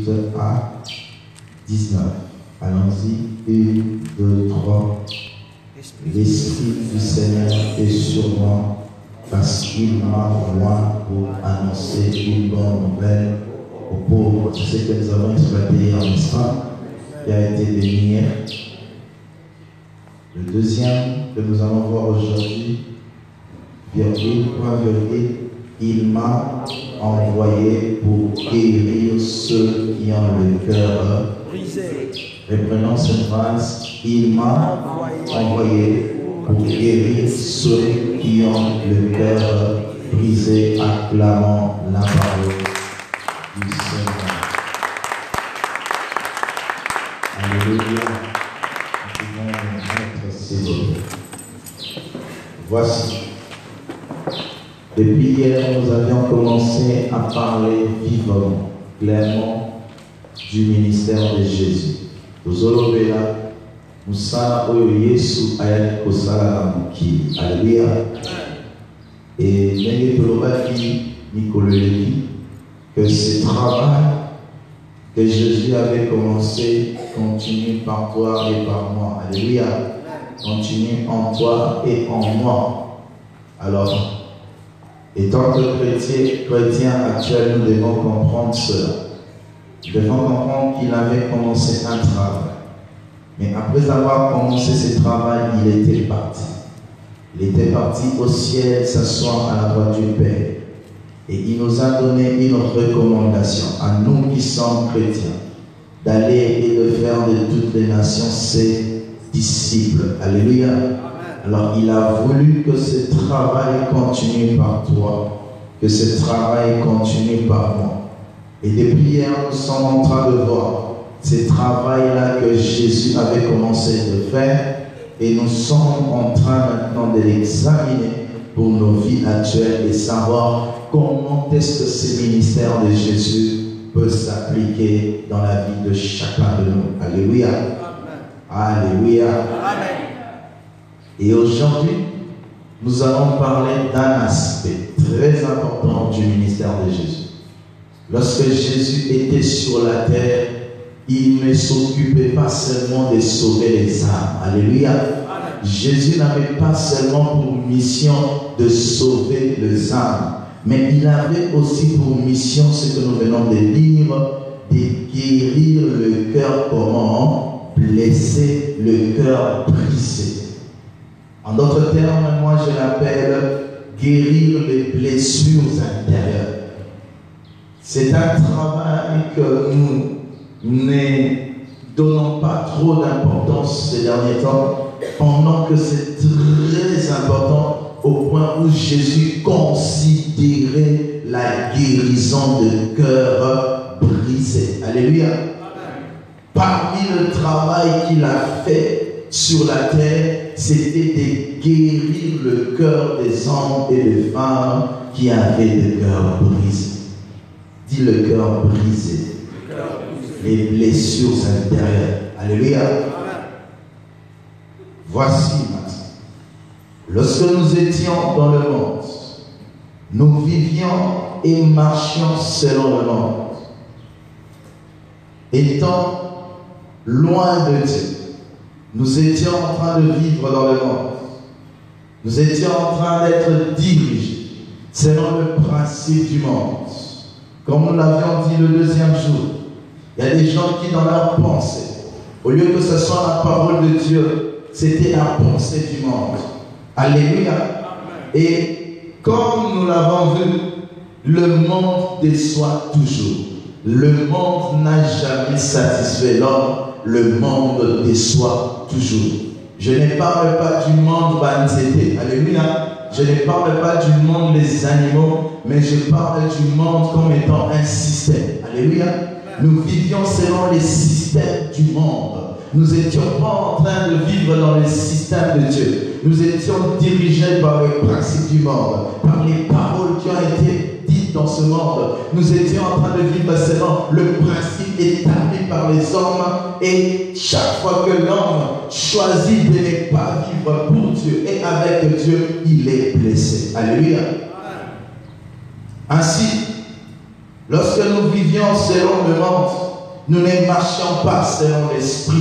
12 à 19. Allons-y. 1, 2, 3. L'Esprit du Seigneur est sur moi parce qu'il m'a envoyé pour annoncer une bonne nouvelle aux pauvres. C'est ce que nous avons exploité en Espagne, qui a été béni hier. Le deuxième que nous allons voir aujourd'hui, virgule, point virgule, il m'a envoyé pour guérir ceux qui ont le cœur brisé. Reprenons cette phrase. Il m'a envoyé pour guérir ceux qui ont le cœur brisé. Acclamons la parole du Seigneur. Alléluia. Nous pouvons mettre ces mots. Voici. Depuis hier, nous avions commencé à parler vivement, clairement, du ministère de Jésus. Tozolobela musala oyo Yesu ayali kosala na mokili. Alléluia. Et ndenge tolobaki mikolo eleki que ce travail que Jésus avait commencé continue par toi et par moi. Alléluia. Continue en toi et en moi. Alors, étant que chrétiens actuels, nous devons comprendre cela. Nous devons comprendre qu'il avait commencé un travail. Mais après avoir commencé ce travail, il était parti. Il était parti au ciel s'asseoir à la droite du Père. Et il nous a donné une recommandation à nous qui sommes chrétiens d'aller et de faire de toutes les nations ses disciples. Alléluia. Alors il a voulu que ce travail continue par toi, que ce travail continue par moi. Et depuis hier, nous sommes en train de voir ce travail-là que Jésus avait commencé de faire et nous sommes en train maintenant de l'examiner pour nos vies actuelles et savoir comment est-ce que ce ministère de Jésus peut s'appliquer dans la vie de chacun de nous. Alléluia. Amen. Alléluia. Amen. Et aujourd'hui, nous allons parler d'un aspect très important du ministère de Jésus. Lorsque Jésus était sur la terre, il ne s'occupait pas seulement de sauver les âmes. Alléluia. Jésus n'avait pas seulement pour mission de sauver les âmes, mais il avait aussi pour mission, ce que nous venons de lire, de guérir le cœur comment? Blessé, le cœur brisé. En d'autres termes, moi je l'appelle guérir les blessures intérieures. C'est un travail que nous ne donnons pas trop d'importance ces derniers temps, pendant que c'est très important au point où Jésus considérait la guérison de cœur brisé. Alléluia. Parmi le travail qu'il a fait sur la terre, c'était de guérir le cœur des hommes et des femmes qui avaient le cœur brisé. Dis le cœur brisé. Les blessures intérieures. Alléluia. Voici maintenant. Lorsque nous étions dans le monde, nous vivions et marchions selon le monde. Étant loin de Dieu, nous étions en train de vivre dans le monde. Nous étions en train d'être dirigés selon le principe du monde. Comme nous l'avions dit le deuxième jour, il y a des gens qui dans leur pensée, au lieu que ce soit la parole de Dieu, c'était la pensée du monde. Alléluia. Et comme nous l'avons vu, le monde déçoit toujours. Le monde n'a jamais satisfait l'homme. Le monde déçoit toujours. Je ne parle pas du monde banzété. Alléluia. Je ne parle pas du monde des animaux, mais je parle du monde comme étant un système. Alléluia. Nous vivions selon les systèmes du monde. Nous n'étions pas en train de vivre dans le système de Dieu. Nous étions dirigés par le principe du monde, par les paroles qui ont été dites dans ce monde. Nous étions en train de vivre selon le principe établi par les hommes. Et chaque fois que l'homme choisit de ne pas vivre pour Dieu et avec Dieu, il est blessé. Alléluia. Ainsi, lorsque nous vivions selon le monde, nous ne marchions pas selon l'esprit,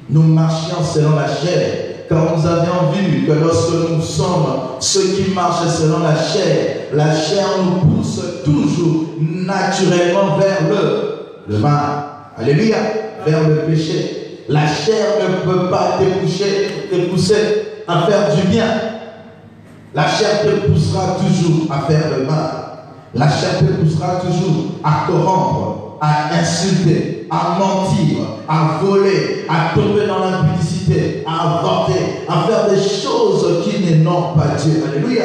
nous marchions selon la chair. Car nous avions vu que lorsque nous sommes ceux qui marchent selon la chair nous pousse toujours naturellement vers le mal. Alléluia, vers le péché. La chair ne peut pas te pousser à faire du bien. La chair te poussera toujours à faire le mal. La chair te poussera toujours à corrompre, à insulter, à mentir, à voler, à tomber dans l'impudicité, à avorter, à faire des choses qui n'honorent pas Dieu. Alléluia.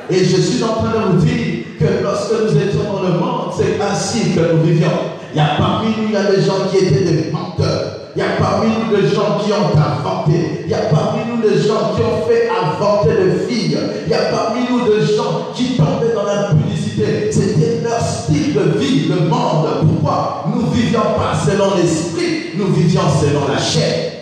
Et je suis en train de vous dire que lorsque nous étions dans le monde, c'est ainsi que nous vivions. Il y a parmi nous, il y a des gens qui étaient des menteurs. Il y a parmi nous des gens qui ont avorté. Il y a parmi nous des gens qui ont fait avorter des filles. Il y a parmi nous des gens qui tombaient dans l'impudicité. C'était leur style de vie, le monde. Pourquoi? Nous ne vivions pas selon l'esprit, nous vivions selon la chair.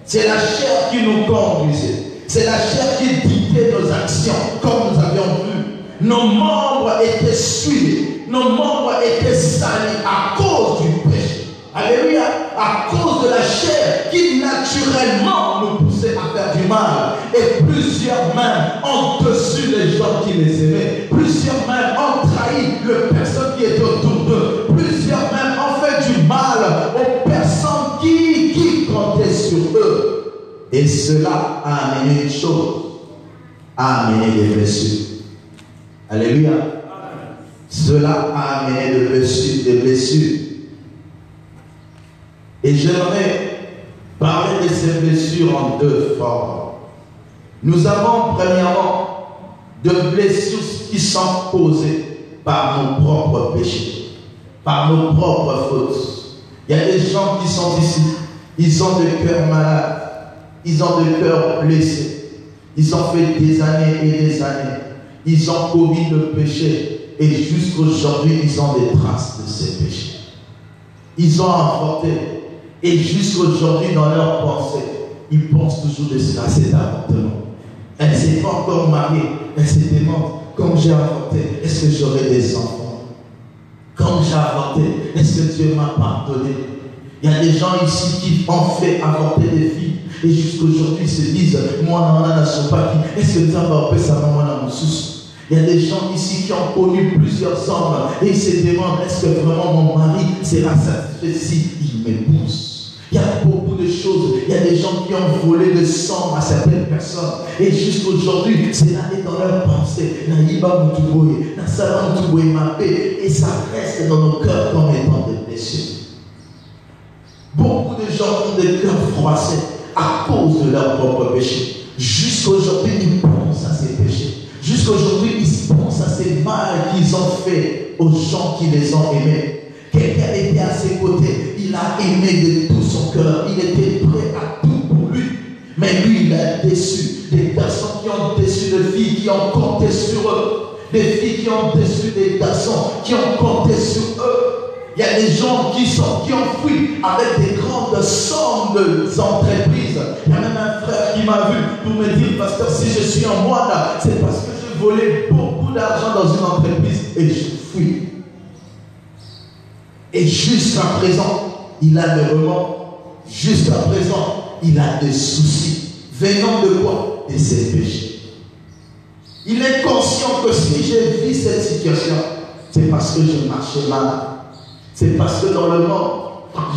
C'est la chair qui nous conduisait. C'est la chair qui dictait nos actions, comme nous avions vu. Nos membres étaient souillés, nos membres étaient salis à cause du péché. Alléluia, à cause de la chair qui naturellement nous poussait à faire du mal. Et plusieurs même ont dessus les gens qui les aimaient. Plusieurs même ont trahi les personnes qui étaient autour d'eux. Plusieurs même ont fait du mal aux personnes qui comptaient sur eux. Et cela a amené une chose, a amené des blessures. Alléluia. Cela a amené des blessures. Et j'aimerais parler de ces blessures en deux formes. Nous avons premièrement de blessures qui sont causées par nos propres péchés, par nos propres fautes. Il y a des gens qui sont ici, ils ont des cœurs malades. Ils ont des cœurs blessés. Ils ont fait des années et des années. Ils ont commis le péché. Et jusqu'aujourd'hui, ils ont des traces de ces péchés. Ils ont avorté. Et jusqu'aujourd'hui, dans leur pensée, ils pensent toujours de cela, cet avortement. Elle ne s'est pas encore mariée. Elle se demande, comme j'ai avorté, est-ce que j'aurai des enfants? Comme j'ai avorté, est-ce que Dieu m'a pardonné? Il y a des gens ici qui ont fait avorter des filles. Et jusqu'aujourd'hui, ils se disent, moi, non, ne sais pas qui. Est-ce que Dieu va appeler sa maman dans mon sous? Il y a des gens ici qui ont connu plusieurs hommes et ils se demandent, est-ce que vraiment mon mari sera satisfait si il m'épouse? Il y a beaucoup de choses. Il y a des gens qui ont volé le sang à certaines personnes. Et jusqu'aujourd'hui, c'est là dans leur pensée. Et ça reste dans nos cœurs comme étant des blessures. Beaucoup de gens ont des cœurs froissés à cause de leur propre péché. Jusqu'aujourd'hui, ils pensent à ces péchés. Jusqu'aujourd'hui, ils pensent à ces mal qu'ils ont fait aux gens qui les ont aimés. Quelqu'un était à ses côtés, il a aimé de tout son cœur, il était prêt à tout pour lui. Mais lui, il a déçu des personnes qui ont déçu de filles qui ont compté sur eux. Des filles qui ont déçu des garçons qui ont compté sur eux. Il y a des gens qui ont fui avec des grandes sommes d'entreprises. Il y a même un frère qui m'a vu pour me dire, pasteur, si je suis en moine, c'est parce que je volais beaucoup d'argent dans une entreprise et je fuis. Et jusqu'à présent, il a des remords. Jusqu'à présent, il a des soucis. Venant de quoi? De ses péchés. Il est conscient que si j'ai vu cette situation, c'est parce que je marchais mal. C'est parce que dans le monde,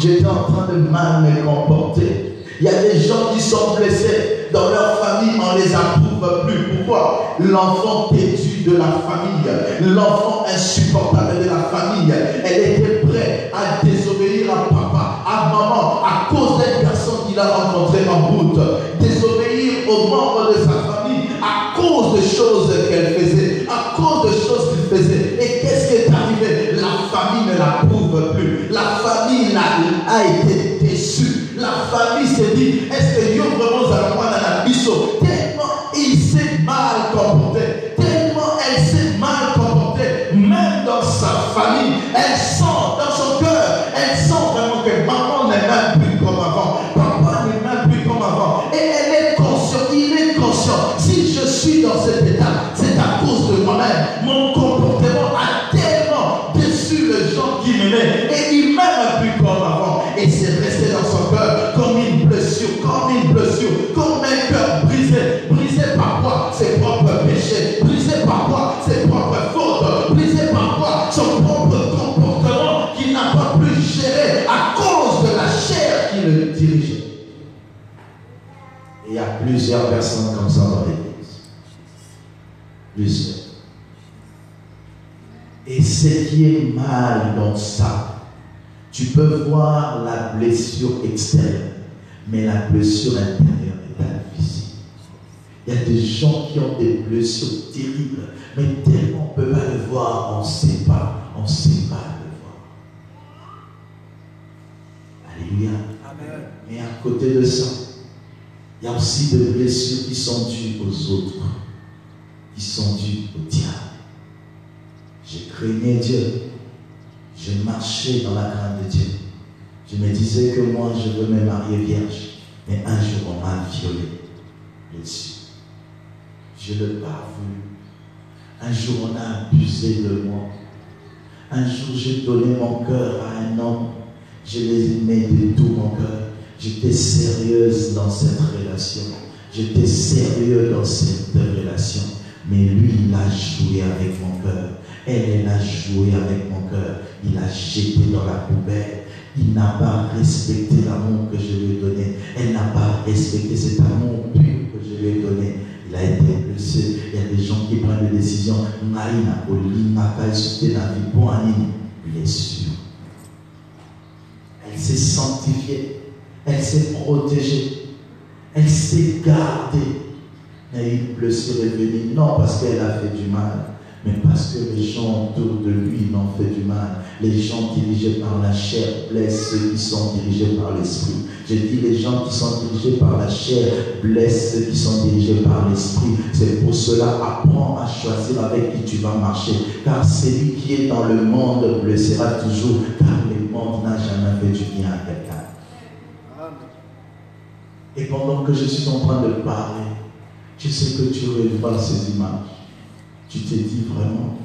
j'étais en train de mal me comporter. Il y a des gens qui sont blessés dans leur famille, on ne les approuve plus. Pourquoi? L'enfant têtu de la famille, l'enfant insupportable de la famille, elle était prête à désobéir à papa, à maman, à cause d'un garçon qu'il a rencontré en route. Désobéir aux membres de sa famille à cause de choses qu'elle faisait, à cause de choses qu'il faisait. Et qu'est-ce qui est arrivé? La famille ne l'approuve plus. La famille a été déçue. La famille s'est dit, est-ce que Dieu vraiment a moi dans la biseau? Tellement il s'est mal comporté, tellement elle s'est mal comportée, même dans sa famille, elle sent dans son cœur, elle sent vraiment que maman n'est même plus comme avant, papa n'est même plus comme avant, et elle est consciente, il est conscient, si je suis dans cet état, c'est à cause de moi-même, mon comportement a tellement déçu les gens qui m'aimaient, et il m'aime plus comme avant. gérer à cause de la chair qui le dirigeait. Et il y a plusieurs personnes comme ça dans l'église. Plusieurs. Et ce qui est mal dans ça, tu peux voir la blessure extérieure, mais la blessure intérieure est invisible. Il y a des gens qui ont des blessures terribles, mais tellement on ne peut pas le voir, on ne sait pas le voir. Alléluia. Amen. Mais à côté de ça, il y a aussi des blessures qui sont dues aux autres, qui sont dues au diable. J'ai craignais Dieu, je marchais dans la crainte de Dieu. Je me disais que moi, je veux me marier vierge, mais un jour on m'a violé les yeux. Je ne l'ai pas voulu. Un jour on a abusé de moi. Un jour j'ai donné mon cœur à un homme. Je l'ai aimé de tout mon cœur. J'étais sérieuse dans cette relation. J'étais sérieux dans cette relation. Mais lui, il a joué avec mon cœur. Elle a joué avec mon cœur. Il a jeté dans la poubelle. Il n'a pas respecté l'amour que je lui ai donné. Elle n'a pas respecté cet amour pur que je lui ai donné. Il a été blessé. Il y a des gens qui prennent des décisions. Blessure. Elle s'est sanctifiée. Elle s'est protégée. Elle s'est gardée. Et une blessure est venue. Non parce qu'elle a fait du mal, mais parce que les gens autour de lui m'ont fait du mal. Les gens dirigés par la chair blessent ceux qui sont dirigés par l'esprit. J'ai dit les gens qui sont dirigés par la chair blessent ceux qui sont dirigés par l'esprit. C'est pour cela, apprends à choisir avec qui tu vas marcher. Car celui qui est dans le monde blessera toujours, car le monde n'a jamais fait du bien à quelqu'un. Et pendant que je suis en train de parler, je sais que tu revois ces images. Tu te dis vraiment,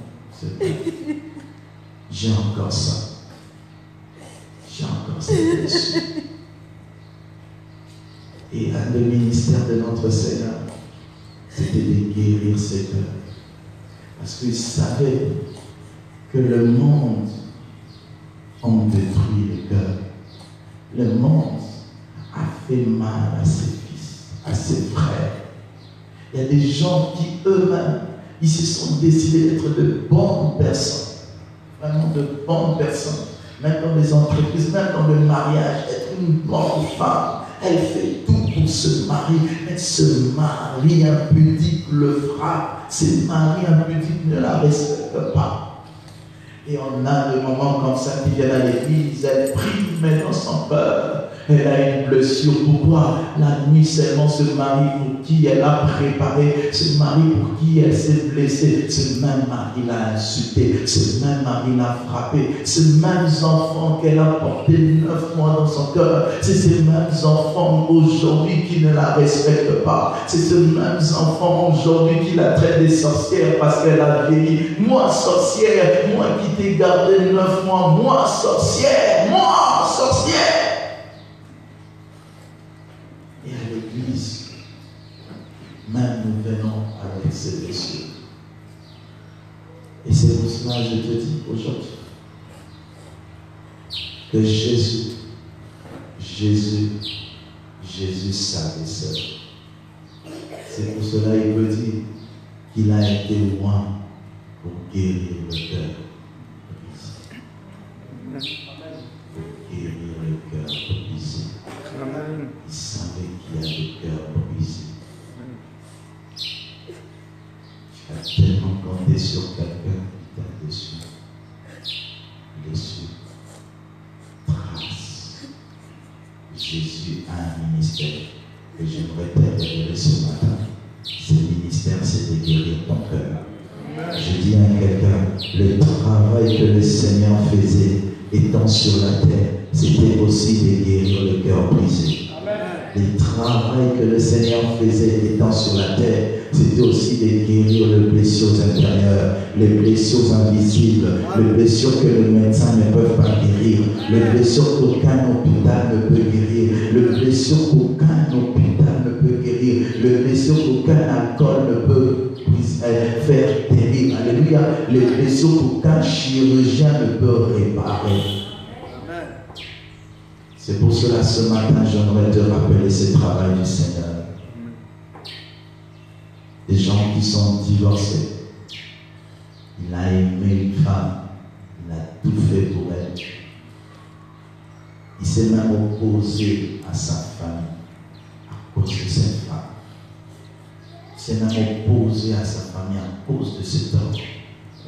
j'ai encore ça. J'ai encore cette blessure. Et un des ministères de notre Seigneur, c'était de guérir ses cœurs. Parce qu'il savait que le monde a détruit le cœur. Le monde a fait mal à ses fils, à ses frères. Il y a des gens qui eux-mêmes, ils se sont décidés d'être de bonnes personnes. Vraiment de bonnes personnes. Même dans les entreprises, même dans le mariage, être une bonne femme. Elle fait tout pour se marier. Mais ce mari impudique le frappe. Ce mari impudique ne la respecte pas. Et on a des moments comme ça qui viennent à l'église, elle prie, mais dans son cœur, elle a une blessure. Pourquoi? La nuit seulement, ce mari pour qui elle a préparé, ce mari pour qui elle s'est blessée, ce même mari l'a insulté, ce même mari l'a frappé, ces mêmes enfants qu'elle a portés 9 mois dans son cœur, c'est ces mêmes enfants aujourd'hui qui ne la respectent pas, c'est ces mêmes enfants aujourd'hui qui la traitent des sorcières parce qu'elle a vieilli. Moi sorcière, moi qui t'ai gardé 9 mois, moi sorcière, moi sorcière. Et à l'église, même nous venons avec ces blessures. Et c'est pour cela que je te dis aujourd'hui que Jésus savait seul. C'est pour cela qu'il veut dire qu'il a été loin pour guérir le cœur. Pour guérir le cœur brisé. Il savait qu'il y a des cœurs brisés. Tu as tellement compté sur quelqu'un qui t'a déçu. Déçu. Trace. Jésus a un ministère que j'aimerais te révéler ce matin. Ce ministère, c'est de guérir ton cœur. Je dis à quelqu'un, le travail que le Seigneur faisait étant sur la terre, c'était aussi de guérir le cœur brisé. Le travail que le Seigneur faisait étant sur la terre, c'était aussi de guérir les blessures intérieures, les blessures invisibles, les blessures que les médecins ne peuvent pas guérir, les blessures qu'aucun hôpital ne peut guérir, les blessures qu'aucun hôpital ne peut guérir, les blessures qu'aucun alcool ne peut faire guérir. Alléluia. Les blessures qu'aucun chirurgien ne peut réparer. C'est pour cela ce matin, j'aimerais te rappeler ce travail du Seigneur. Des gens qui sont divorcés. Il a aimé une femme. Il a tout fait pour elle. Il s'est même opposé à sa famille à cause de cette femme. Il s'est même opposé à sa famille à cause de cet homme.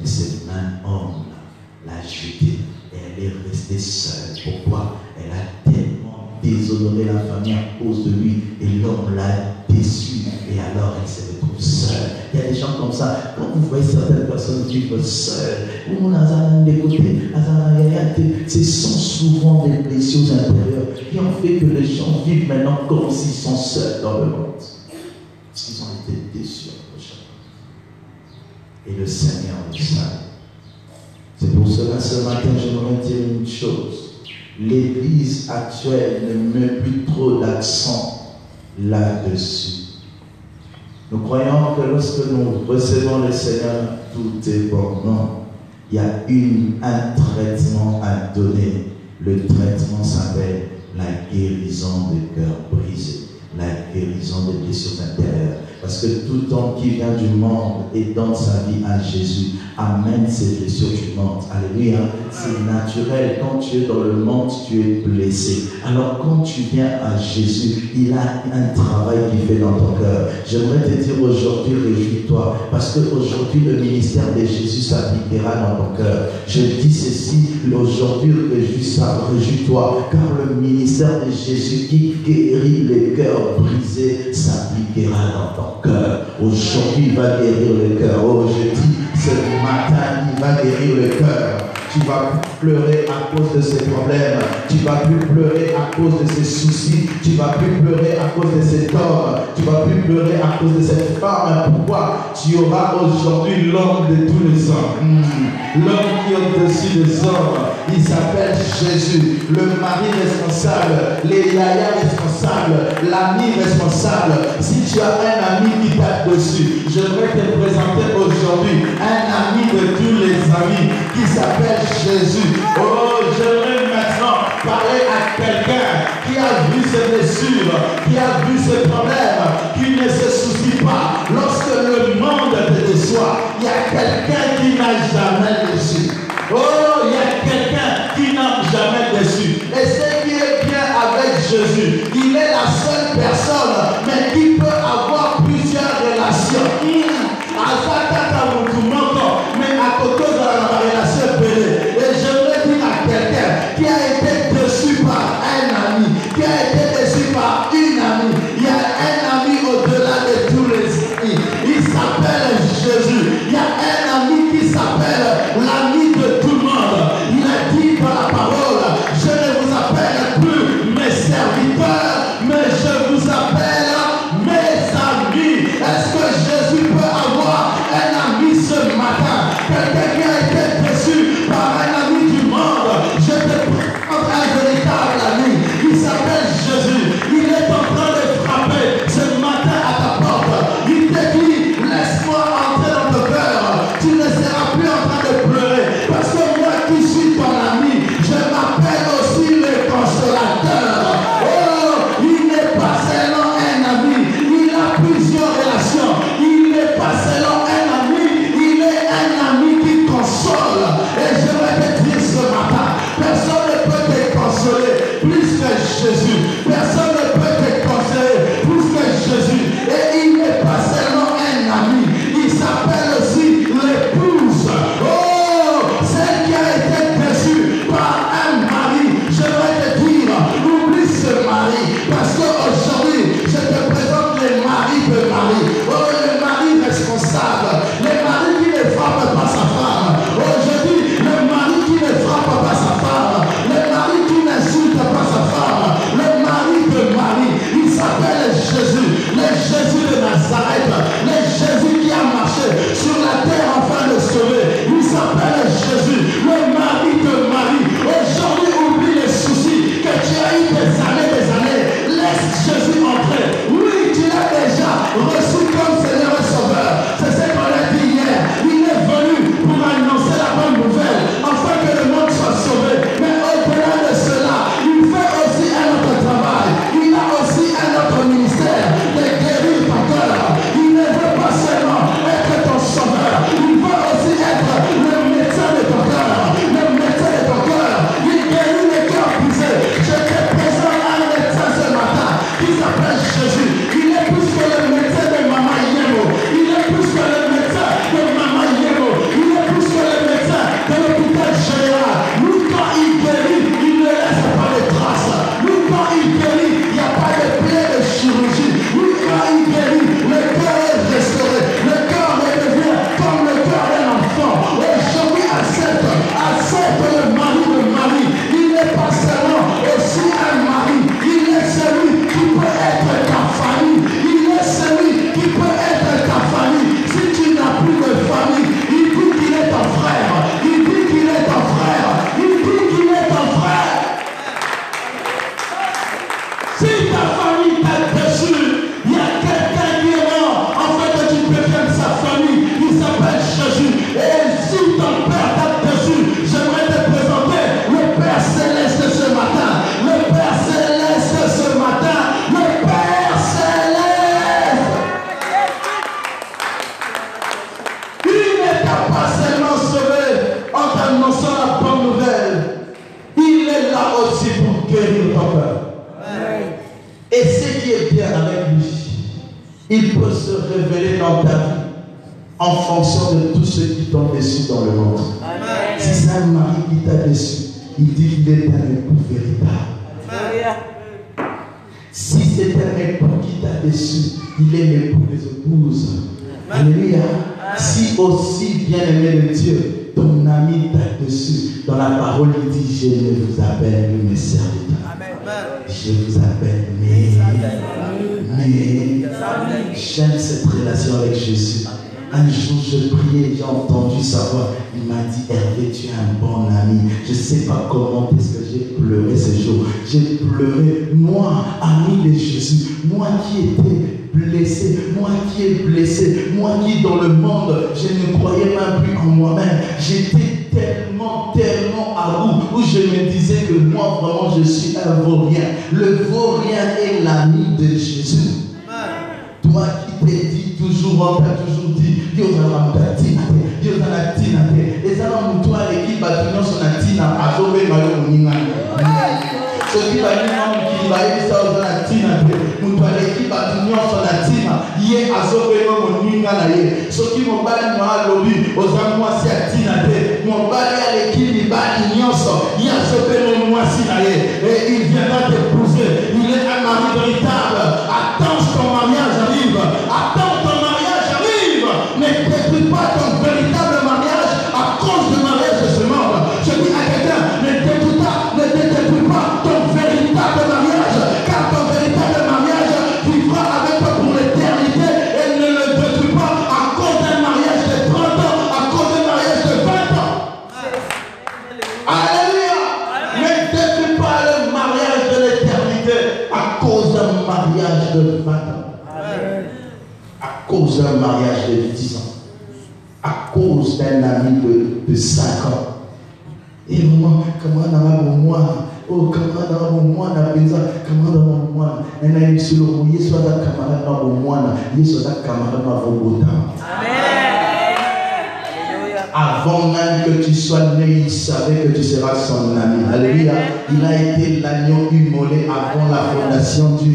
Et ce même homme-là l'a jeté et elle est restée seule. Pourquoi? Elle a tellement déshonoré la famille à cause de lui et l'homme l'a déçu et alors elle se retrouve seule. Il y a des gens comme ça, quand vous voyez certaines personnes vivre seules, ce sont souvent des blessures intérieures qui ont fait que les gens vivent maintenant comme s'ils sont seuls dans le monde. Parce qu'ils ont été déçus. Et le Seigneur le sait. C'est pour cela ce matin j'aimerais dire une chose. L'Église actuelle ne met plus trop d'accent là-dessus. Nous croyons que lorsque nous recevons le Seigneur, tout est bon. Non. Il y a un traitement à donner. Le traitement s'appelle la guérison des cœurs brisés. La guérison des blessures intérieures. Parce que tout homme qui vient du monde et donne sa vie à Jésus amène ses blessures du monde. Alléluia. C'est naturel. Quand tu es dans le monde, tu es blessé. Alors quand tu viens à Jésus, il a un travail qu'il fait dans ton cœur. J'aimerais te dire aujourd'hui, réjouis-toi. Parce qu'aujourd'hui, le ministère de Jésus s'appliquera dans ton cœur. Je dis ceci, aujourd'hui, réjouis-toi. Car le ministère de Jésus qui guérit les cœurs brisés s'appliquera dans ton cœur. Aujourd'hui, il va guérir le cœur. Oh, je dis, ce matin, il va guérir le cœur. Tu ne vas plus pleurer à cause de ces problèmes. Tu ne vas plus pleurer à cause de ces soucis. Tu ne vas plus pleurer à cause de cet homme. Tu ne vas plus pleurer à cause de cette femme. Pourquoi? Tu auras aujourd'hui l'homme de tous les hommes. L'homme qui est au-dessus des hommes. Il s'appelle Jésus. Le mari responsable. Les yaya responsables. L'ami responsable. Si tu as un ami qui tape dessus, j'aimerais te présenter aujourd'hui un ami de tous les amis qui s'appelle Jésus. Oh, j'aimerais maintenant parler à quelqu'un qui a vu ses blessures, qui a vu ses problèmes, qui ne se soucie pas. Lorsque le monde te déçoit, il y a quelqu'un qui n'a jamais déçu. Oh, il y a quelqu'un qui n'a jamais déçu. Et ce qui est bien avec Jésus, il est la seule personne, mais qui peut avoir plusieurs relations. Mais à côté de la relation belée. Et j'aimerais dire à quelqu'un qui a été déçu par un ami, qui a été déçu par une amie. Il y a un ami au-delà de tous les amis. Il s'appelle Jésus. Il y a un ami qui s'appelle l'ami de tout le monde. avec lui. Il peut se révéler dans ta vie en fonction de tous ceux qui t'ont déçu dans le monde. Amen. Si c'est un mari qui t'a déçu, il dit qu'il est un époux véritable. Amen. Si c'est un époux qui t'a déçu, il est l'époux des épouses. Alléluia. Si aussi bien-aimé de Dieu, ton ami t'a déçu, dans la parole il dit, je ne vous appelle mes serviteurs. Je vous appelle mes amis. J'aime cette relation avec Jésus. Un jour, je priais, j'ai entendu sa voix. Il m'a dit, Hervé, tu es un bon ami. Je ne sais pas comment est-ce que j'ai pleuré ce jour. J'ai pleuré, moi, ami de Jésus, moi qui étais blessé, moi qui ai blessé, moi qui dans le monde, je ne croyais même plus en moi-même. J'étais tellement à bout, où je me disais que moi, vraiment, je suis un vaurien. Le vaurien est l'ami de Jésus. Toi qui t'es dit toujours, on t'a toujours dit, Dieu va la tina, Dieu va la tina. Et ça, on toi l'équipe a tenu son tina, à sauver ma young. Ce qui va nous qui va y ça dans la tina, on toi l'équipe a tenu son tina, y est à sauver mon ninga. Ce qui m'ont pas à lobby, aux amours si à tina, mon balai à l'équipe, il va l'ignoce, y a sauvé mon mois si et il viendra t'épouser. Il est un mari véritable. Attends, ton mariage arrive. Attends, ton mariage arrive. Ne détruis pas ton véritable mariage à cause du mariage de ce monde. Je dis à quelqu'un, ne détruis pas ton véritable mariage, car ton véritable mariage vivra avec toi pour l'éternité et ne le détruis pas à cause d'un mariage de 30 ans, à cause d'un mariage de 20 ans. Alléluia. Ne détruis pas le mariage de l'éternité à cause d'un mariage de 20 ans. À cause d'un mariage de 10 ans, à cause d'un ami de 5 ans. Et moi, comment on a moi? Oh, comment on a moi? Comment on a moi? Et là, il se le mouille, soit la camarade dans le moi, il soit la camarade dans le temps. Avant même que tu sois né, il savait que tu seras son ami. Alléluia. Il a été l'agneau immolé avant la fondation du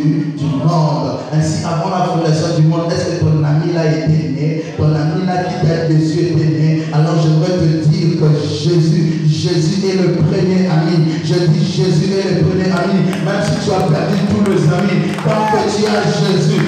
monde. Ainsi, avant la fondation du monde, est-ce que ton ami là était né? Ton ami là qui t'a déçu était né? Alors je veux te dire que Jésus est le premier ami. Je dis Jésus est le premier ami. Même si tu as perdu tous les amis, tant que tu as Jésus,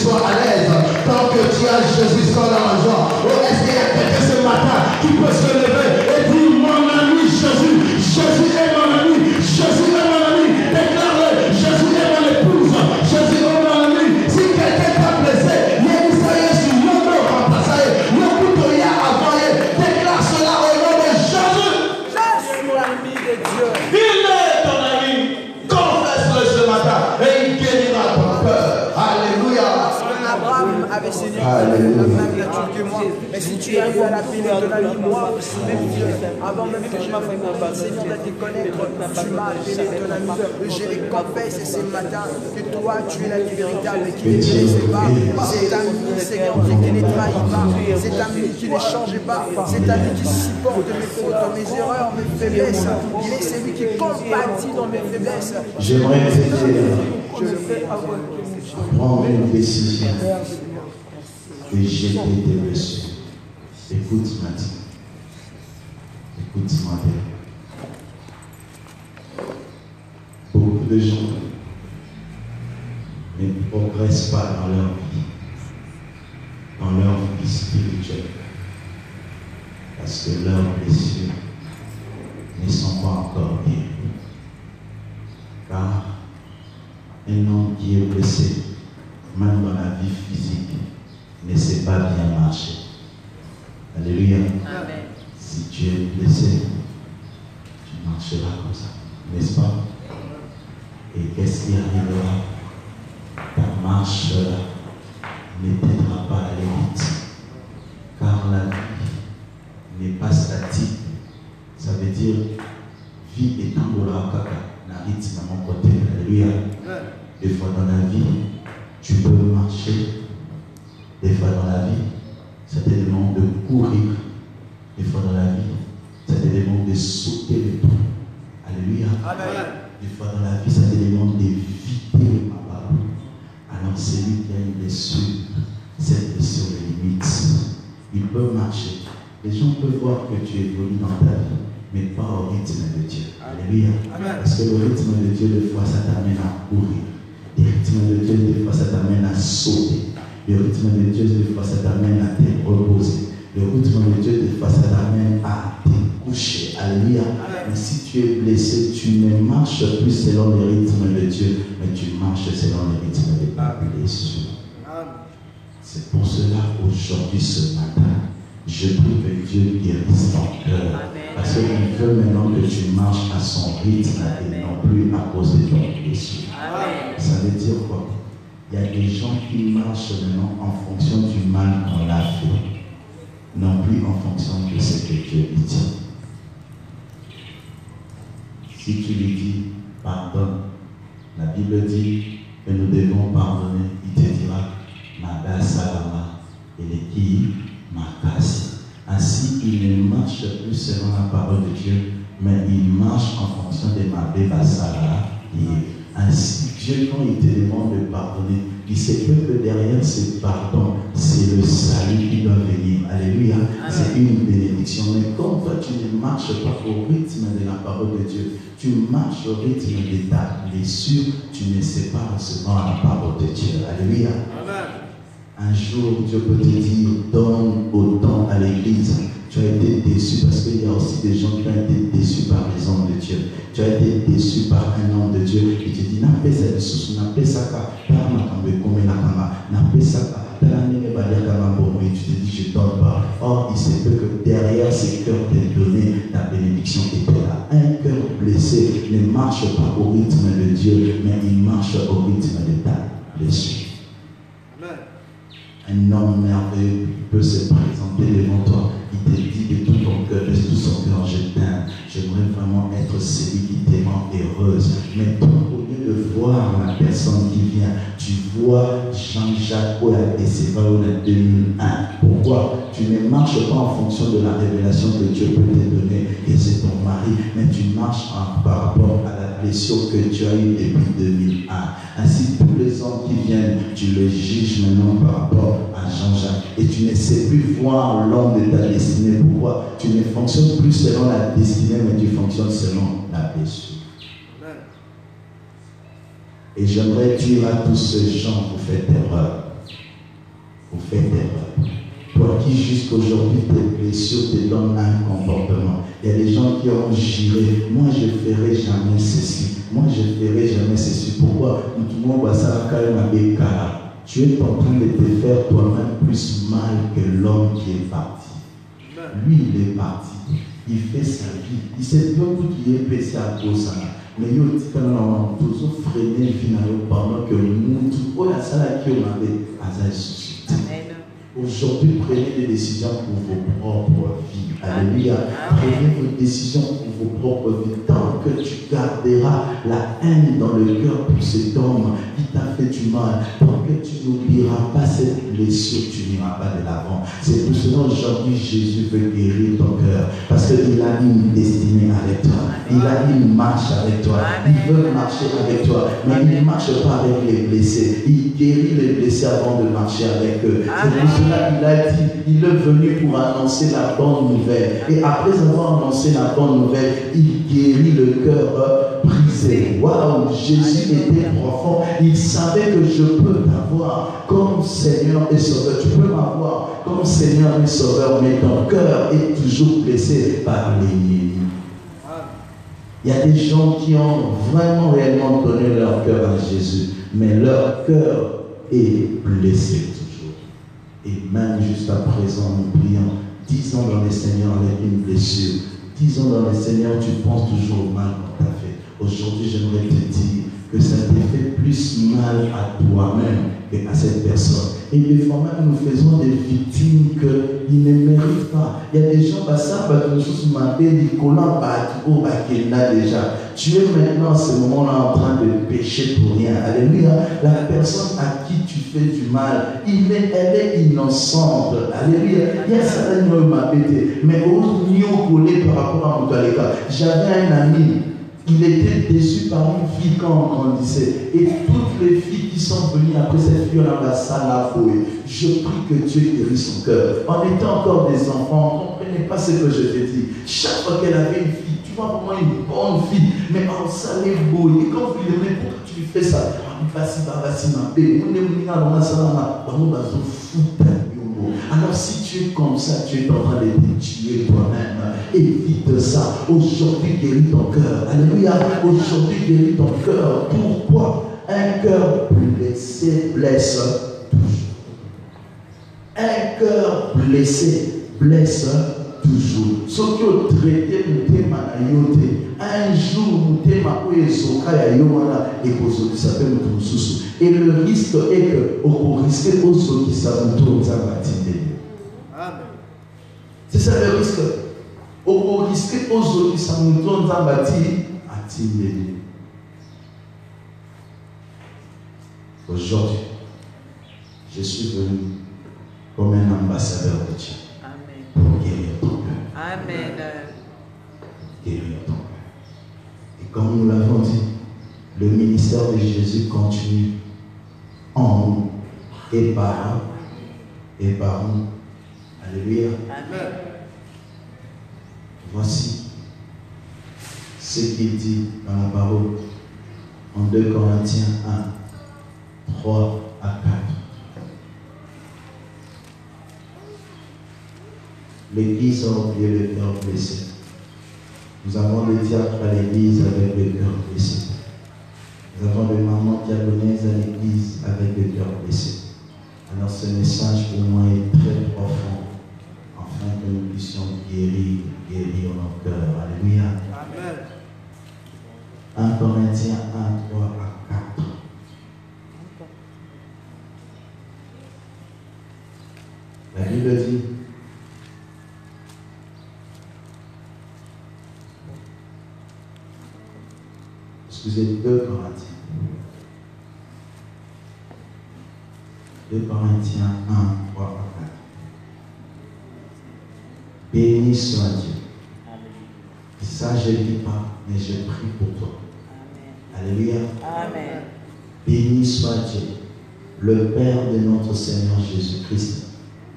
sois à l'aise. Tant que tu as Jésus, sois dans la joie. Oh, est-ce qu'il y a quelqu'un ce matin qui peut se lever et dire mon ami Jésus, Jésus est mon ami, Jésus est mon ami, déclare-le, Jésus est mon épouse, Jésus est mon ami. Si quelqu'un t'a blessé, il y a une saille sur l'homme remplacé, le couteau y a avancé, déclare cela au nom de Jésus. Jésus est l'ami de Dieu. Il est ton ami. Confesse-le ce matin et il guérira ton cœur. Alléluia. Abraham avait saigné la même nature que moi. Mais si tu arrives à la fin de la vie, moi aussi, même Dieu, avant même que je m'appelle Seigneur de te connaître, tu m'as appelé ton ami. Je les confesse ce matin que toi, tu es l'ami véritable qui ne te pas. Cet ami, Seigneur, qui ne trahit pas. Cet ami qui ne change pas. Cet ami qui supporte mes fautes, mes erreurs, mes faiblesses. Il est celui qui compatit dans mes faiblesses. J'aimerais te je le fais avant. Prendre une décision et jeter tes blessures. Écoute-moi bien. Beaucoup de gens ne progressent pas dans leur vie spirituelle, parce que leurs blessures ne sont pas encore guéries. Car un homme qui est blessé, même dans la vie physique, ne sait pas bien marcher. Alléluia. Amen. Si tu es blessé, tu marcheras comme ça, n'est-ce pas? Et qu'est-ce qui arrivera? Ta marche ne t'aidera pas à aller vite, car la vie n'est pas statique. Ça veut dire vie étant de la caca, n'a rythme à mon côté. Alléluia. Des fois dans la vie, tu peux marcher. Des fois dans la vie, ça te demande de courir. Des fois dans la vie, ça te demande de sauter le tout. Alléluia. Amen. Des fois dans la vie, ça te demande d'éviter ma celui qui a une blessure, cette blessure est limite. Il peut marcher. Les gens peuvent voir que tu évolues dans ta vie, mais pas au rythme de Dieu. Alléluia. Parce que le rythme de Dieu, des fois, ça t'amène à courir. Le rythme de Dieu, des fois, ça t'amène à sauter. Le rythme de Dieu, des fois, ça t'amène à te reposer. Le rythme de Dieu, des fois, ça t'amène à te coucher. Alléluia. Mais si tu es blessé, tu ne marches plus selon le rythme de Dieu, mais tu marches selon le rythme de ta blessure. C'est pour cela qu'aujourd'hui, ce matin, je prie que Dieu guérisse ton cœur. Parce qu'il veut maintenant que tu marches à son rythme et non plus à cause de ton blessure. Ça veut dire quoi? Il y a des gens qui marchent maintenant en fonction du mal qu'on a fait, non plus en fonction de ce que Dieu lui dit. Si tu lui dis pardonne, la Bible dit que nous devons pardonner, il te dira Maga Salama et les qui Makasi. Ainsi, il ne marche plus selon la parole de Dieu, mais il marche en fonction de Mabé Basala. Ainsi, Dieu, quand il te demande de pardonner, il sait que derrière ce pardon, c'est le salut qui doit venir. Alléluia. C'est une bénédiction. Mais quand toi, tu ne marches pas au rythme de la parole de Dieu, tu marches au rythme de ta blessure, tu ne sais pas recevoir la parole de Dieu. Alléluia. Un jour, Dieu peut te dire, donne autant à l'église. Tu as été déçu parce qu'il y a aussi des gens qui ont été déçus par les hommes de Dieu. Tu as été déçu par un homme de Dieu. Et tu dis, n'a pas ça de sous, n'a pas ça et tu te dis, je ne donne pas. Or, il se peut que derrière ces cœurs t'est donné, ta bénédiction était là. Un cœur blessé ne marche pas au rythme de Dieu, mais il marche au rythme de ta blessure. Un homme merveilleux peut se présenter devant toi. Il te dit de tout ton cœur, de tout son cœur, je t'aime. J'aimerais vraiment être celui qui te rend heureuse. Mais toi, au lieu de voir la personne qui vient, tu vois Jean-Jacques Ola et Sévaoula 2001. Pourquoi? Tu ne marches pas en fonction de la révélation que Dieu peut te donner et c'est ton mari, mais tu marches par rapport à la blessure que tu as eue depuis 2001. Ainsi, tous les hommes qui viennent, tu les juges maintenant par rapport à Jean-Jacques. Et tu ne sais plus voir l'homme de ta destinée. Pourquoi? Tu ne fonctionnes plus selon la destinée, mais tu fonctionnes selon la blessure. Et j'aimerais dire à tous ces gens, vous faites erreur. Vous faites erreur. Toi qui jusqu'aujourd'hui tes blessures te donnent un comportement. Il y a des gens qui ont juré, moi je ne ferai jamais ceci. Moi je ne ferai jamais ceci. Pourquoi? Tu es en train de te faire toi-même plus mal que l'homme qui est parti. Lui il est parti. Il fait sa vie. Il sait pas tout qui est passé à cause de ça. Mais il y a toujours freiné pendant que nous, tout la salle qui on avait suscité. Aujourd'hui, prenez des décisions pour vos propres vies. Alléluia. Prenez vos décisions pour vos propres vies. Tant que tu garderas la haine dans le cœur pour cet homme qui t'a fait du mal, tant que tu n'oublieras pas cette blessure, tu n'iras pas de l'avant. C'est pour cela aujourd'hui Jésus veut guérir ton cœur. Parce qu'il a une destinée avec toi. Il a une marche avec toi. Il veut marcher avec toi. Mais il ne marche pas avec les blessés. Il guérit les blessés avant de marcher avec eux. C'est pour cela qu'il a dit, il est venu pour annoncer la bonne nouvelle. Et après avoir annoncé la bonne nouvelle, il guérit le cœur brisé. Waouh, Jésus était profond. Il savait que je peux t'avoir comme Seigneur et Sauveur. Tu peux m'avoir comme Seigneur et Sauveur, mais ton cœur est toujours blessé par l'ennemi. Il y a des gens qui ont vraiment réellement donné leur cœur à Jésus, mais leur cœur est blessé toujours. Et même jusqu'à présent, nous prions. 10 ans dans le Seigneur avec une blessure. 10 ans dans le Seigneur, tu penses toujours au mal qu'on t'a fait. Aujourd'hui, j'aimerais te dire que ça te fait plus mal à toi-même qu'à cette personne. Et des fois même, nous faisons des victimes qu'ils ne méritent pas. Il y a des gens, ça va nous demander des collants déjà. Tu es maintenant à ce moment-là en train de pécher pour rien. Alléluia. La personne à qui tu fais du mal, elle est innocente. Alléluia. Il y a ça qui m'a pété. Mais au niveau collé par rapport à mon cas, j'avais un ami. Il était déçu par une fille quand on grandissait. Et toutes les filles qui sont venues après cette fille, on a ça la fouille. Je prie que Dieu guérisse son cœur. On était encore des enfants, on ne comprenait pas ce que je te dis. Chaque fois qu'elle avait une fille, tu vois vraiment une bonne fille, mais on s'allait beau. Et quand vous lui demandez pourquoi tu lui fais ça, vas-y, ma bébé. Alors si tu es comme ça, tu es en train de te tuer toi-même. Évite ça. Aujourd'hui, guéris ton cœur. Alléluia. Aujourd'hui, guéris ton cœur. Pourquoi? Un cœur blessé blesse toujours. Un cœur blessé blesse toujours. Ce qui est traité, un jour, nous et le risque est que au risque aux qui s'aboutent c'est ça le risque. Au risque aux qui s'aboutent aujourd'hui, je suis venu comme un ambassadeur de Dieu. Amen. Pour guérir ton cœur. Amen. Guérir ton cœur. Et comme nous l'avons dit, le ministère de Jésus continue en nous et par nous. Alléluia. Amen. Voici ce qu'il dit dans la parole en 2 Corinthiens 1, 3 à 4. L'Église a oublié le cœur blessé. Nous avons le diacre à l'Église avec le cœur blessé. Nous avons des mamans diaconaises à l'Église avec le cœur blessé. Alors ce message pour moi est très profond, afin que nous puissions guérir nos cœurs. Alléluia. Amen. 1 Corinthiens 1, 3 à 4. La Bible dit, excusez, 2 Corinthiens. 2 Corinthiens 1, 3 à 4. Béni soit Dieu. Ça, je ne dis pas, mais je prie pour toi. Amen. Alléluia. Amen. Béni soit Dieu, le Père de notre Seigneur Jésus-Christ,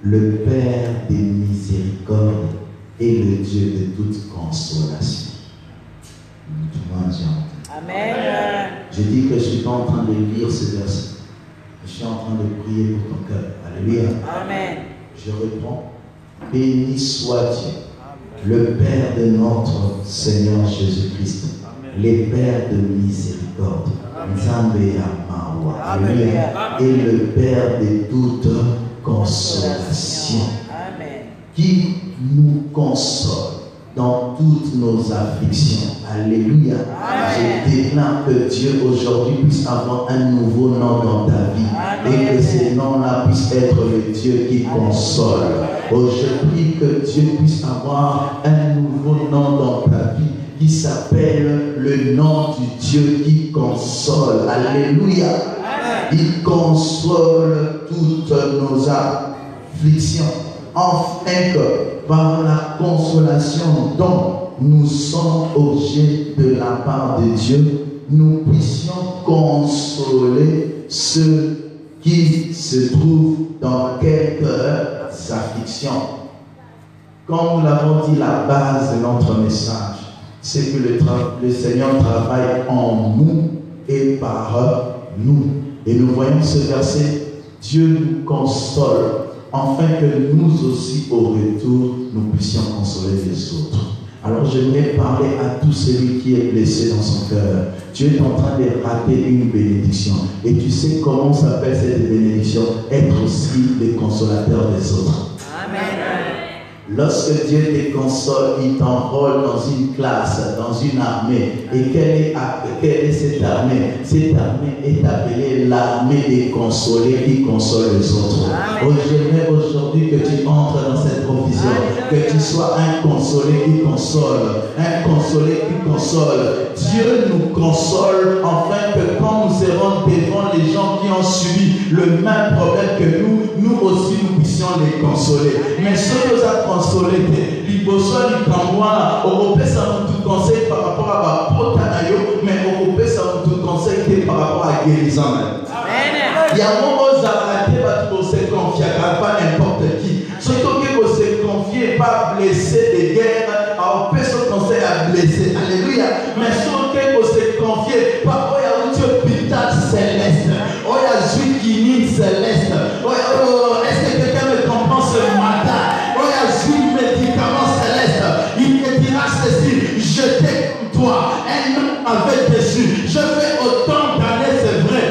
le Père des miséricordes et le Dieu de toute consolation. Amen. Je dis que je ne suis pas en train de lire ce verset. Je suis en train de prier pour ton cœur. Alléluia. Amen. Je reprends. Béni soit Dieu, le Père de notre Seigneur Jésus-Christ, le Père de miséricorde, Alléluia, et le Père de toute consolation, qui nous console dans toutes nos afflictions. Alléluia. Je déclare que Dieu aujourd'hui puisse avoir un nouveau nom dans ta vie. Et que ce nom-là puisse être le Dieu qui console. Oh, je prie que Dieu puisse avoir un nouveau nom dans ta vie qui s'appelle le nom du Dieu qui console. Alléluia. Il console toutes nos afflictions. Enfin que par la consolation dont nous sommes objets de la part de Dieu, nous puissions consoler ceux qui se trouvent dans quelques afflictions. Comme nous l'avons dit, la base de notre message, c'est que le Seigneur travaille en nous et par nous. Et nous voyons ce verset, Dieu nous console, afin que nous aussi, au retour, nous puissions consoler les autres. Alors j'aimerais parler à tout celui qui est blessé dans son cœur. Dieu est en train de rater une bénédiction. Et tu sais comment s'appelle cette bénédiction? Être aussi le consolateur des autres. Amen. Lorsque Dieu te console, il t'enrôle dans une classe, dans une armée. Et quelle est cette armée? Cette armée est appelée l'armée des consolés qui console les autres. Oh, j'aimerais aujourd'hui que tu entres dans cette profession, que tu sois un consolé qui console, un consolé qui console. Dieu nous console afin que quand nous serons devant les gens qui ont subi le même problème que nous aussi nous puissions les consoler. Mais ce que nous a consolé, les besoins du camouin, au repère, ça nous conseil par rapport à ma potanayo, mais on peut ça tout conseil par rapport à guérison. Il y a un moment où on se confie pas n'importe qui. Surtout que vous se confiez pas blessé de guerre, on peut se conseiller à blesser. Alléluia. Mais surtout que vous se confiez pas où il y a un hôpital céleste, où il y a une clinique céleste. Est-ce que quelqu'un me comprend ce matin? Où il y a un médicament céleste. Il me dira ceci: je t'ai comme toi. Un homme avait dessus. Je fais autant d'années, c'est vrai.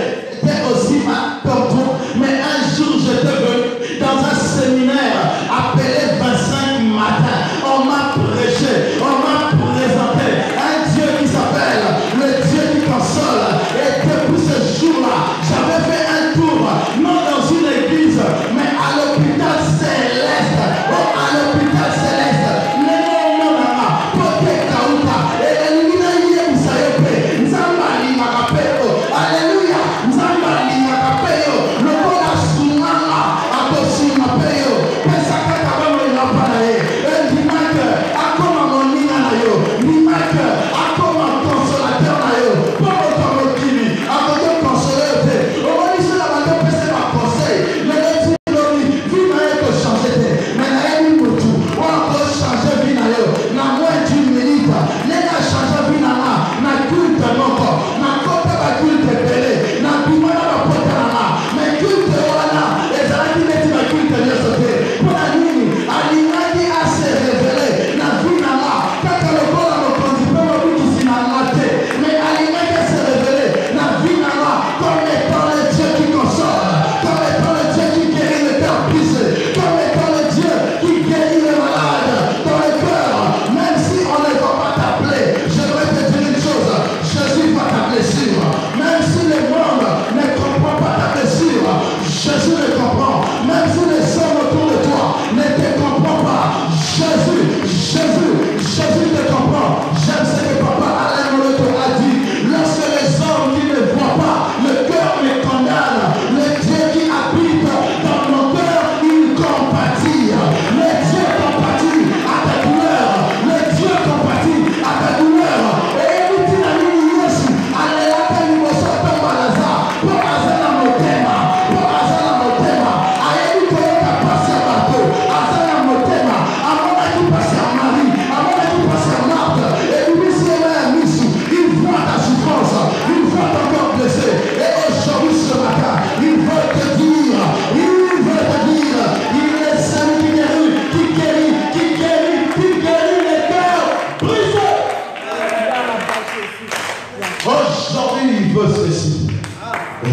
Aussi comme toi, mais un jour j'étais venu dans un séminaire appelé 25 matin. On m'a prêché, on m'a présenté un Dieu qui s'appelle le Dieu qui console. Et depuis ce jour-là, j'avais fait un tour, non dans une église, mais à l'hôpital céleste. Oh, à l'hôpital céleste. Alléluia.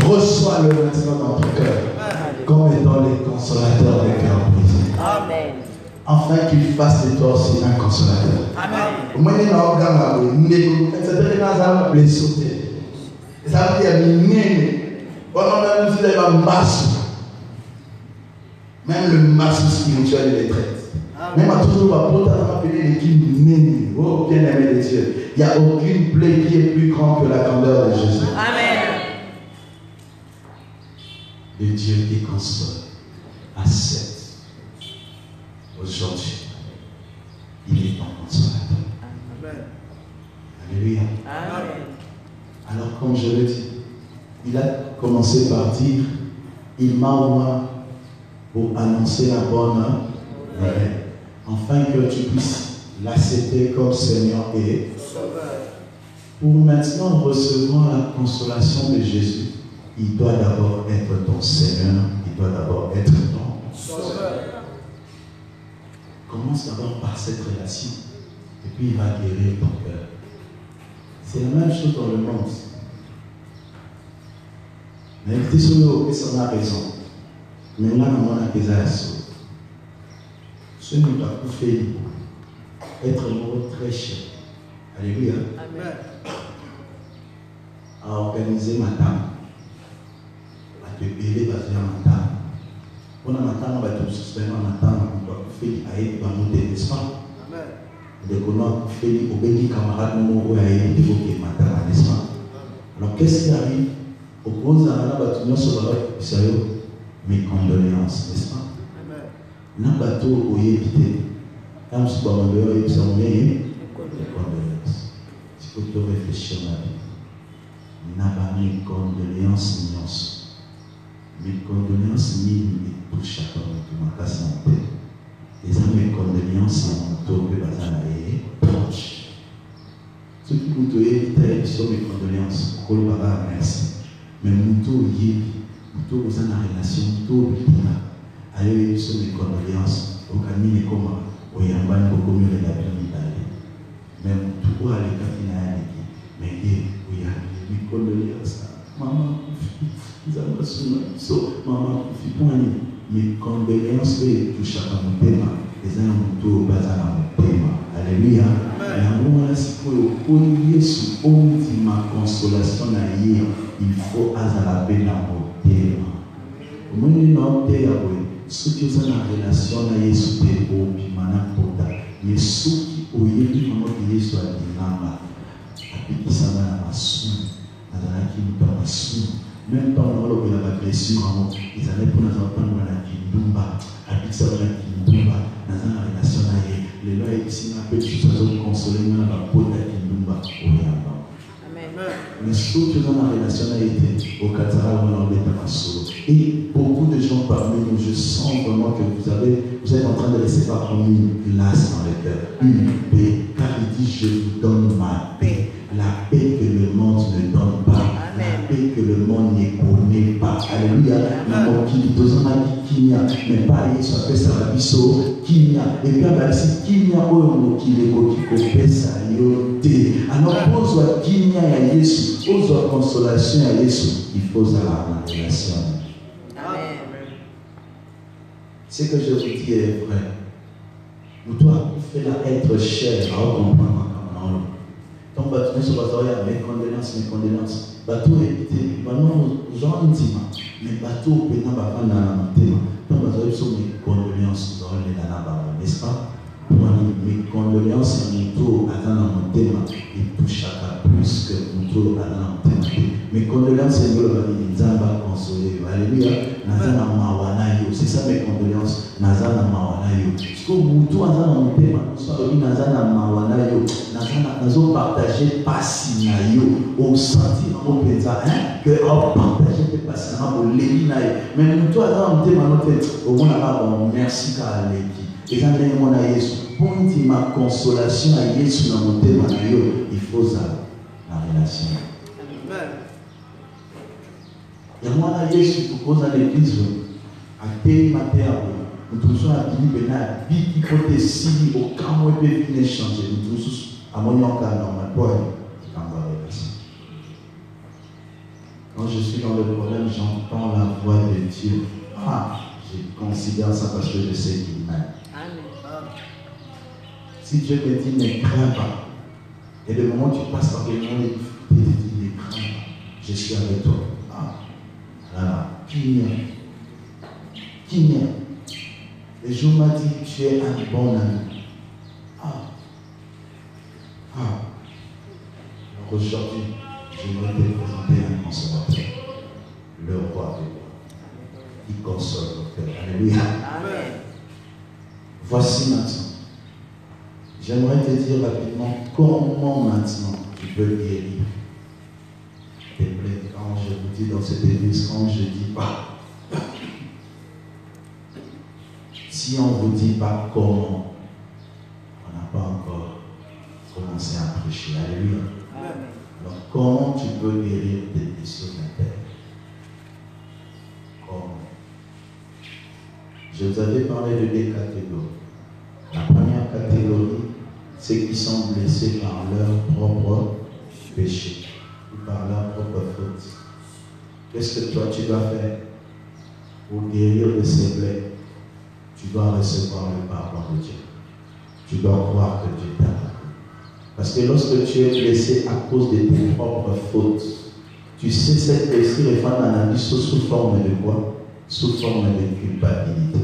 Reçois-le maintenant dans ton cœur comme étant les consolateurs des cœurs brisés. Amen. Afin qu'il fasse de toi aussi un consolateur. Amen. Même le massou spirituel il est traite. Même à toujours ma porte à appeler l'équipe Néné. Oh bien-aimé de Dieu. Il n'y a aucune plaie qui est plus grande que la candeur de Jésus. Amen. Le Dieu qui console accepte aujourd'hui. Il est ton consolateur. Amen. Alléluia. Amen. Alors comme je le dis, il a commencé par dire, il m'a oint pour annoncer la bonne nouvelle, afin que tu puisses l'accepter comme Seigneur et Sauveur. Pour maintenant recevoir la consolation de Jésus, il doit d'abord être ton Seigneur, il doit d'abord être ton Sauveur. Commence d'abord par cette relation, et puis il va guérir ton cœur. C'est la même chose dans le monde. Mais il dit sur nous, et ça a raison. Mais là, on a des assauts. Ce n'est pas pour faire être mort très cher. Alléluia. Amen. À organiser ma table. À te payer parce qu'il y a ma table. On a ma table, on va te suspendre ma table. On doit faire à aider dans nos n'est-ce pas? Amen. Donc on a fait au béni camarade, nous avons aider pour que ma table, n'est-ce pas? Alors qu'est-ce qui arrive? Au gros Zahara, nous sommes mes condoléances, n'est-ce pas? Amen. N'a bateau au évité. Quand nous sommes en dehors, nous sommes mes condoléances. auto-réfléchir la vie. N'a pas mes condoléances, mes condoléances, ni pour chacun de ma casse en tête. Les amis, mes condoléances, en tout cas, proche. Ce qui vous doit sur mes condoléances, pour le papa, merci. Mais mon tour, vous avez une relation, tout le temps. Allez, sur mes condoléances, au camin et comment, au yamban, au commun de la vie d'Italie. Même tout à l'écart, mais oui, mes condoléances. Maman, vous avez maman, mes condoléances, tout chacun mon thème. Les uns ont tout basé dans mon thème. Alléluia. Et en moment là, si pour Jésus, on dit ma consolation il faut la paix dans mon thème. Au moins, il y a un thème, ceux qui ont une relation avec Jésus, c'est beau, puis maintenant, mais ceux qui ont eu comment Jésus a dit, et qui s'en va à ma somme, même pas on a la blessure, ils allaient pour nous entendre la Kindumba, avec ça, la Kindumba, dans une relation avec les lois et si on a fait tout ça, on consoler, on a la peau de la Kindumba, mais surtout dans la relation avec au Qatar, on a embêté ma soeur. Et beaucoup de gens parmi nous, je sens vraiment que vous êtes en train de laisser par comme une glace dans le cœur, une paix, car il dit je vous donne ma paix. La paix que le monde ne donne pas. Amen. La paix que le monde ne connaît pas. Alléluia. Mais pas ça fait ça la biso qui et puis si qui n'y a pas qui les ça alors pose qui n'y a Jésus pose consolation à Jésus il faut la relation. Amen. Ce que je vous dis est vrai. Vous devez être cher à comprendre. Donc, bateau sur bateau, mes condoléances. Bateau évité, maintenant, gens intimes. Mais bateau, pénal, va dans la thème. Donc, bateau, sur mes condoléances, dans les nanabas, n'est-ce pas? Pour mes condoléances, mon tour, dans mon thème, et tout chacun plus que mon tour, dans mon thème. Mes condoléances, c'est nous, les Zamba consolés. Alléluia. Nazana Mawanayo. C'est ça mes condoléances. Nazana Mawanayo. Parce que vous, tout, dans mon thème, Nazana Mawanayo. Nous avons partagé Passinayo au sentiment au pétard, que on partage des passions au Lévinayo. Mais nous, toi, dans mon thème, au moins, bon, merci car l'équipe. Et quand on a Jésus, pour dire ma consolation à Jésus dans mon thème, il faut ça, la relation. Et moi, là, Jésus, pour cause à l'église, à tel matin, nous tous à Bible, à Bible, hypothèse, aucun moyen de venir changer. Nous tous à mon cas, normal, quand je suis dans le problème, j'entends la voix de Dieu. Je considère ça parce que je sais qu'il m'aime. Si Dieu te dit ne crains pas, et le moment où tu passes par les moments de difficulté, tu dis ne crains pas, je suis avec toi. Qui n'est? Le jour m'a dit tu es un bon ami. Alors aujourd'hui, je vais te présenter un consolateur, le roi des rois, qui console nos cœurs. Alléluia. Amen. Voici maintenant. J'aimerais te dire rapidement comment maintenant tu peux guérir tes plaies. Quand je vous dis dans cette église, quand je dis pas, si on ne vous dit pas comment, on n'a pas encore commencé à prêcher. Alléluia. Amen. Alors, comment tu peux guérir tes blessures intérieures? Comment? Je vous avais parlé de deux catégories. La première catégorie, ceux qui sont blessés par leur propre péché ou par leur propre faute. Qu'est-ce que toi tu dois faire pour guérir de ces plaies? Tu dois recevoir le pardon de Dieu. Tu dois croire que Dieu t'a pardonné. Parce que lorsque tu es blessé à cause de tes propres fautes, tu sais cette blessure est faite dans la vie sous forme de quoi? Sous forme de culpabilité.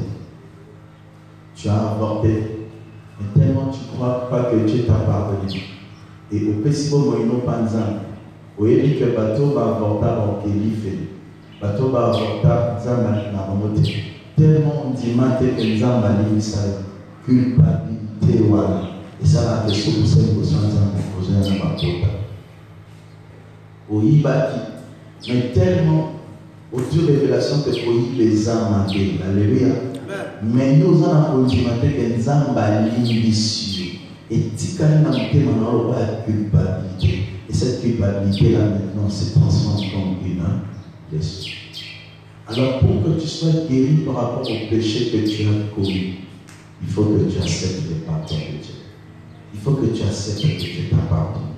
Tu as avorté, mais tellement tu ne crois pas que Dieu t'a pardonné. Et au principe, il n'y a pas de zan. Vous voyez que le bateau va avorter avant qu'il y fait. Le bateau va avorter zan. Tellement on dit que zan va lui ça. Culpabilité, voilà. Et ça va te soucier pour ça, ça va poser un bateau. au Ibaki, mais tellement au-dessus de révélation que pour les âmes. Alléluia. Mais nous avons dit que nous avons l'ambition. Et si nous avons la culpabilité, et cette culpabilité-là maintenant se transforme comme une blessure. Alors pour que tu sois guéri par rapport au péché que tu as commis, il faut que tu acceptes le pardon de Dieu. Il faut que tu acceptes que Dieu t'a pardonné.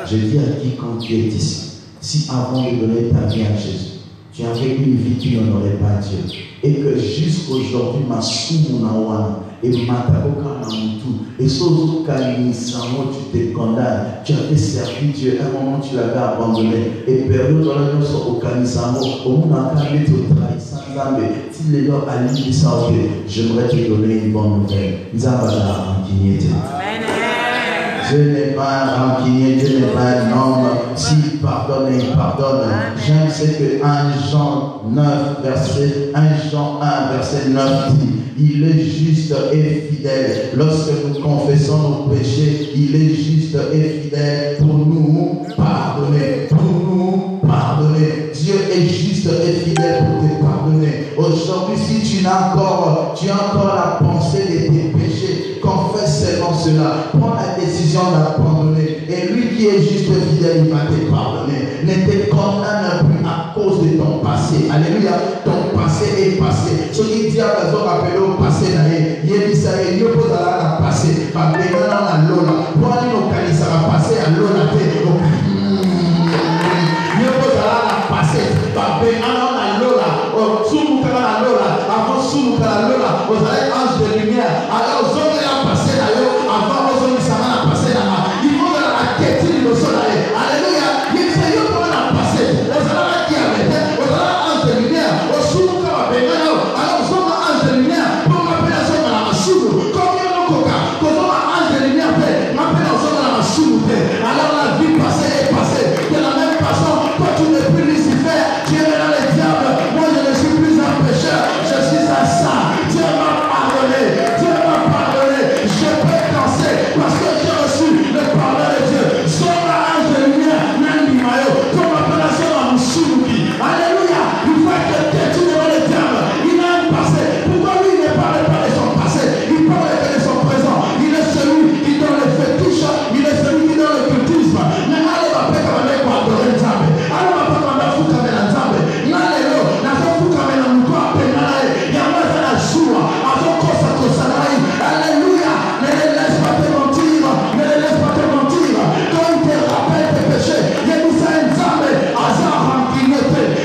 Je dis à quiconque qui est ici, si avant de donner ta vie à Jésus, tu as vécu une vie qui n'honorait pas Dieu, et que jusqu'aujourd'hui, ma soumounawana, et ma taboka namutu, et sozo kanisamo, tu te condamnes, tu as servi Dieu, à un moment tu l'avais abandonné, et période dans la noce au kanisamo, au monde en train de te trahir sans âme, si les gens allient ça, j'aimerais te donner une bonne nouvelle. Nzabala en dignité. Dieu n'est pas rancunier, Dieu n'est pas un homme. S'il pardonne, il pardonne. J'aime ce que 1 Jean 9, verset 1 Jean 1, verset 9 dit. Il est juste et fidèle. Lorsque nous confessons nos péchés, il est juste et fidèle pour nous pardonner. Pour nous pardonner. Dieu est juste et fidèle pour te pardonner. Aujourd'hui, si tu as encore la pensée de tes péchés, confesse seulement cela. Prends la décision d'abandonner. Et lui qui est juste et fidèle, il va te pardonner. Ne te condamne plus à cause de ton passé. Alléluia. Ton passé est passé. Ce qui dit à la zone appelée au passé, il y a il pose à la passé. Par maintenant, à l'ola. Pour aller au calice, ça va passer à l'ola. Il pose à la passé. Par maintenant, à l'ola. Soumouka à l'ola. Avant Soumouka à l'ola. Vous allez ange de lumière. Alors, vous allez passer là-haut. Avant, vous allez savoir passer là-bas. Il faut la tête de soleil. Alléluia. Il faut que vous allez passer. Vous allez qui avec vous allez ange de lumière. Au Soumouka à Bengano. Alors, vous allez ange de lumière. Pour m'appeler à son à la Soumou. Comme il y a un coca. Quand on a ange de lumière, m'appeler à son à la Soumou. Alors, la vie passée est passée. De la même façon, toi, tu n'es plus Lucifer. Tu es dans les diables. Moi, je ne suis plus un pécheur. Je suis un saint. Dieu m'a pardonné. Dieu m'a pardonné. Je peux danser parce que j'ai reçu le pardon de Dieu. Sois ange de lumière. Nandi Mayo. Comme appellation à Moussouki. Alléluia. Il faut être têtu devant les diables. Il a un passé. Pourquoi lui, il ne parle pas de son passé? Il parle de son présent. Il est celui qui donne les fétiches. Il est celui qui donne le cultisme. Mais allez, va pas comme avec quoi adorer le diable. Allez, va pas comme la fou comme la diable. N'allez-le. N'a pas fou comme la moutoua. Il y a moins de la joie. Avant qu'on s'accroche. Alléluia. Ne les laisse pas te mentir. Ne les laisse pas te mentir. Quand il te rappelle tes péchés, il y a nous un diable. Hasard rancunier.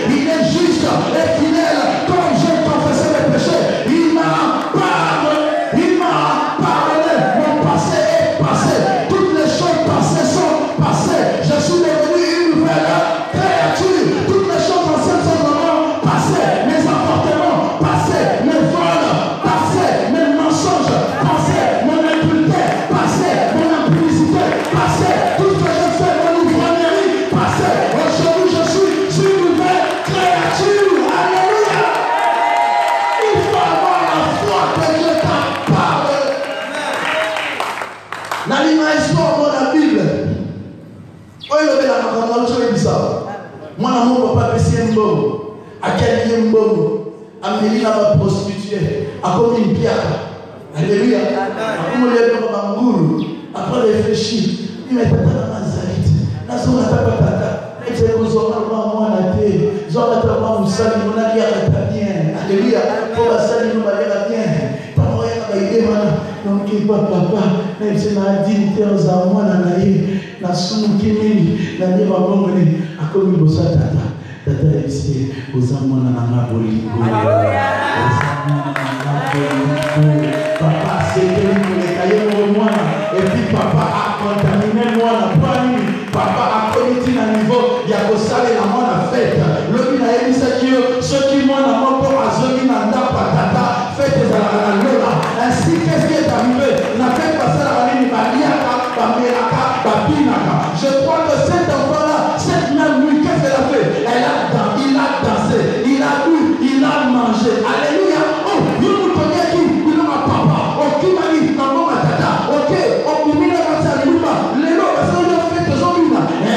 Il est juste et fidèle. Comme j'ai confessé mes péchés, il m'a pardonné. Il m'a pardonné. Mon passé est passé. Toutes les choses passées sont passées. Je suis devenu une nouvelle créature. Toutes les choses anciennes sont vraiment passées. Mes appartements passés. Mes vols passés. Mes mensonges passés. Mon impunité passée. Mon impudicité passée. Tout ce que je fais, mon ivrognerie passée. Aujourd'hui, je suis une nouvelle créature. Alléluia. Il faut avoir la foi que Dieu t'a pardonné. Nalima histoire dans la Bible. Oui, le la maman, je dis ça. Moi, mon papa, c'est un bon. À quel est un bon? Amélie la prostituée. À comme une pierre. Alléluia. À comme les gens après réfléchir. Il m'a dit, la zone à ta et c'est que zone à moi la tête. Zone à ta main, ça nous a dit à ta bien. Alléluia. Pour la salle, nous va dire bien. Pas moyen à aider, donc il va papa. Même si la dignité aux amants, la somme qui mène, la vie va m'emmener à comme il bosse à tata. Tata est ici, aux amants, la bolico. Papa, c'est que les cahiers pour moi. Et puis papa a contaminé moi la poigne. Papa a commis un niveau. Il y a que ça et la moi la fête. Le qui a dit ça qui ceux qui m'ont la mort pour Azoni Nanda Patata. Fête à la Lola. Ainsi, qu'est-ce qui est arrivé? La fête passée à la ligne Baliaka, Bamelaka, Babinaka. Je crois que cet enfant-là, cette même nuit, qu'est-ce qu'elle a fait? Il a dansé, il a bu, il a mangé. Alléluia. Oh, il nous connaît qui? Il n'a pas papa. Oh, qui m'a dit? Ok, on peut venir à la salle. Les lots, parce que je fais que j'en ai.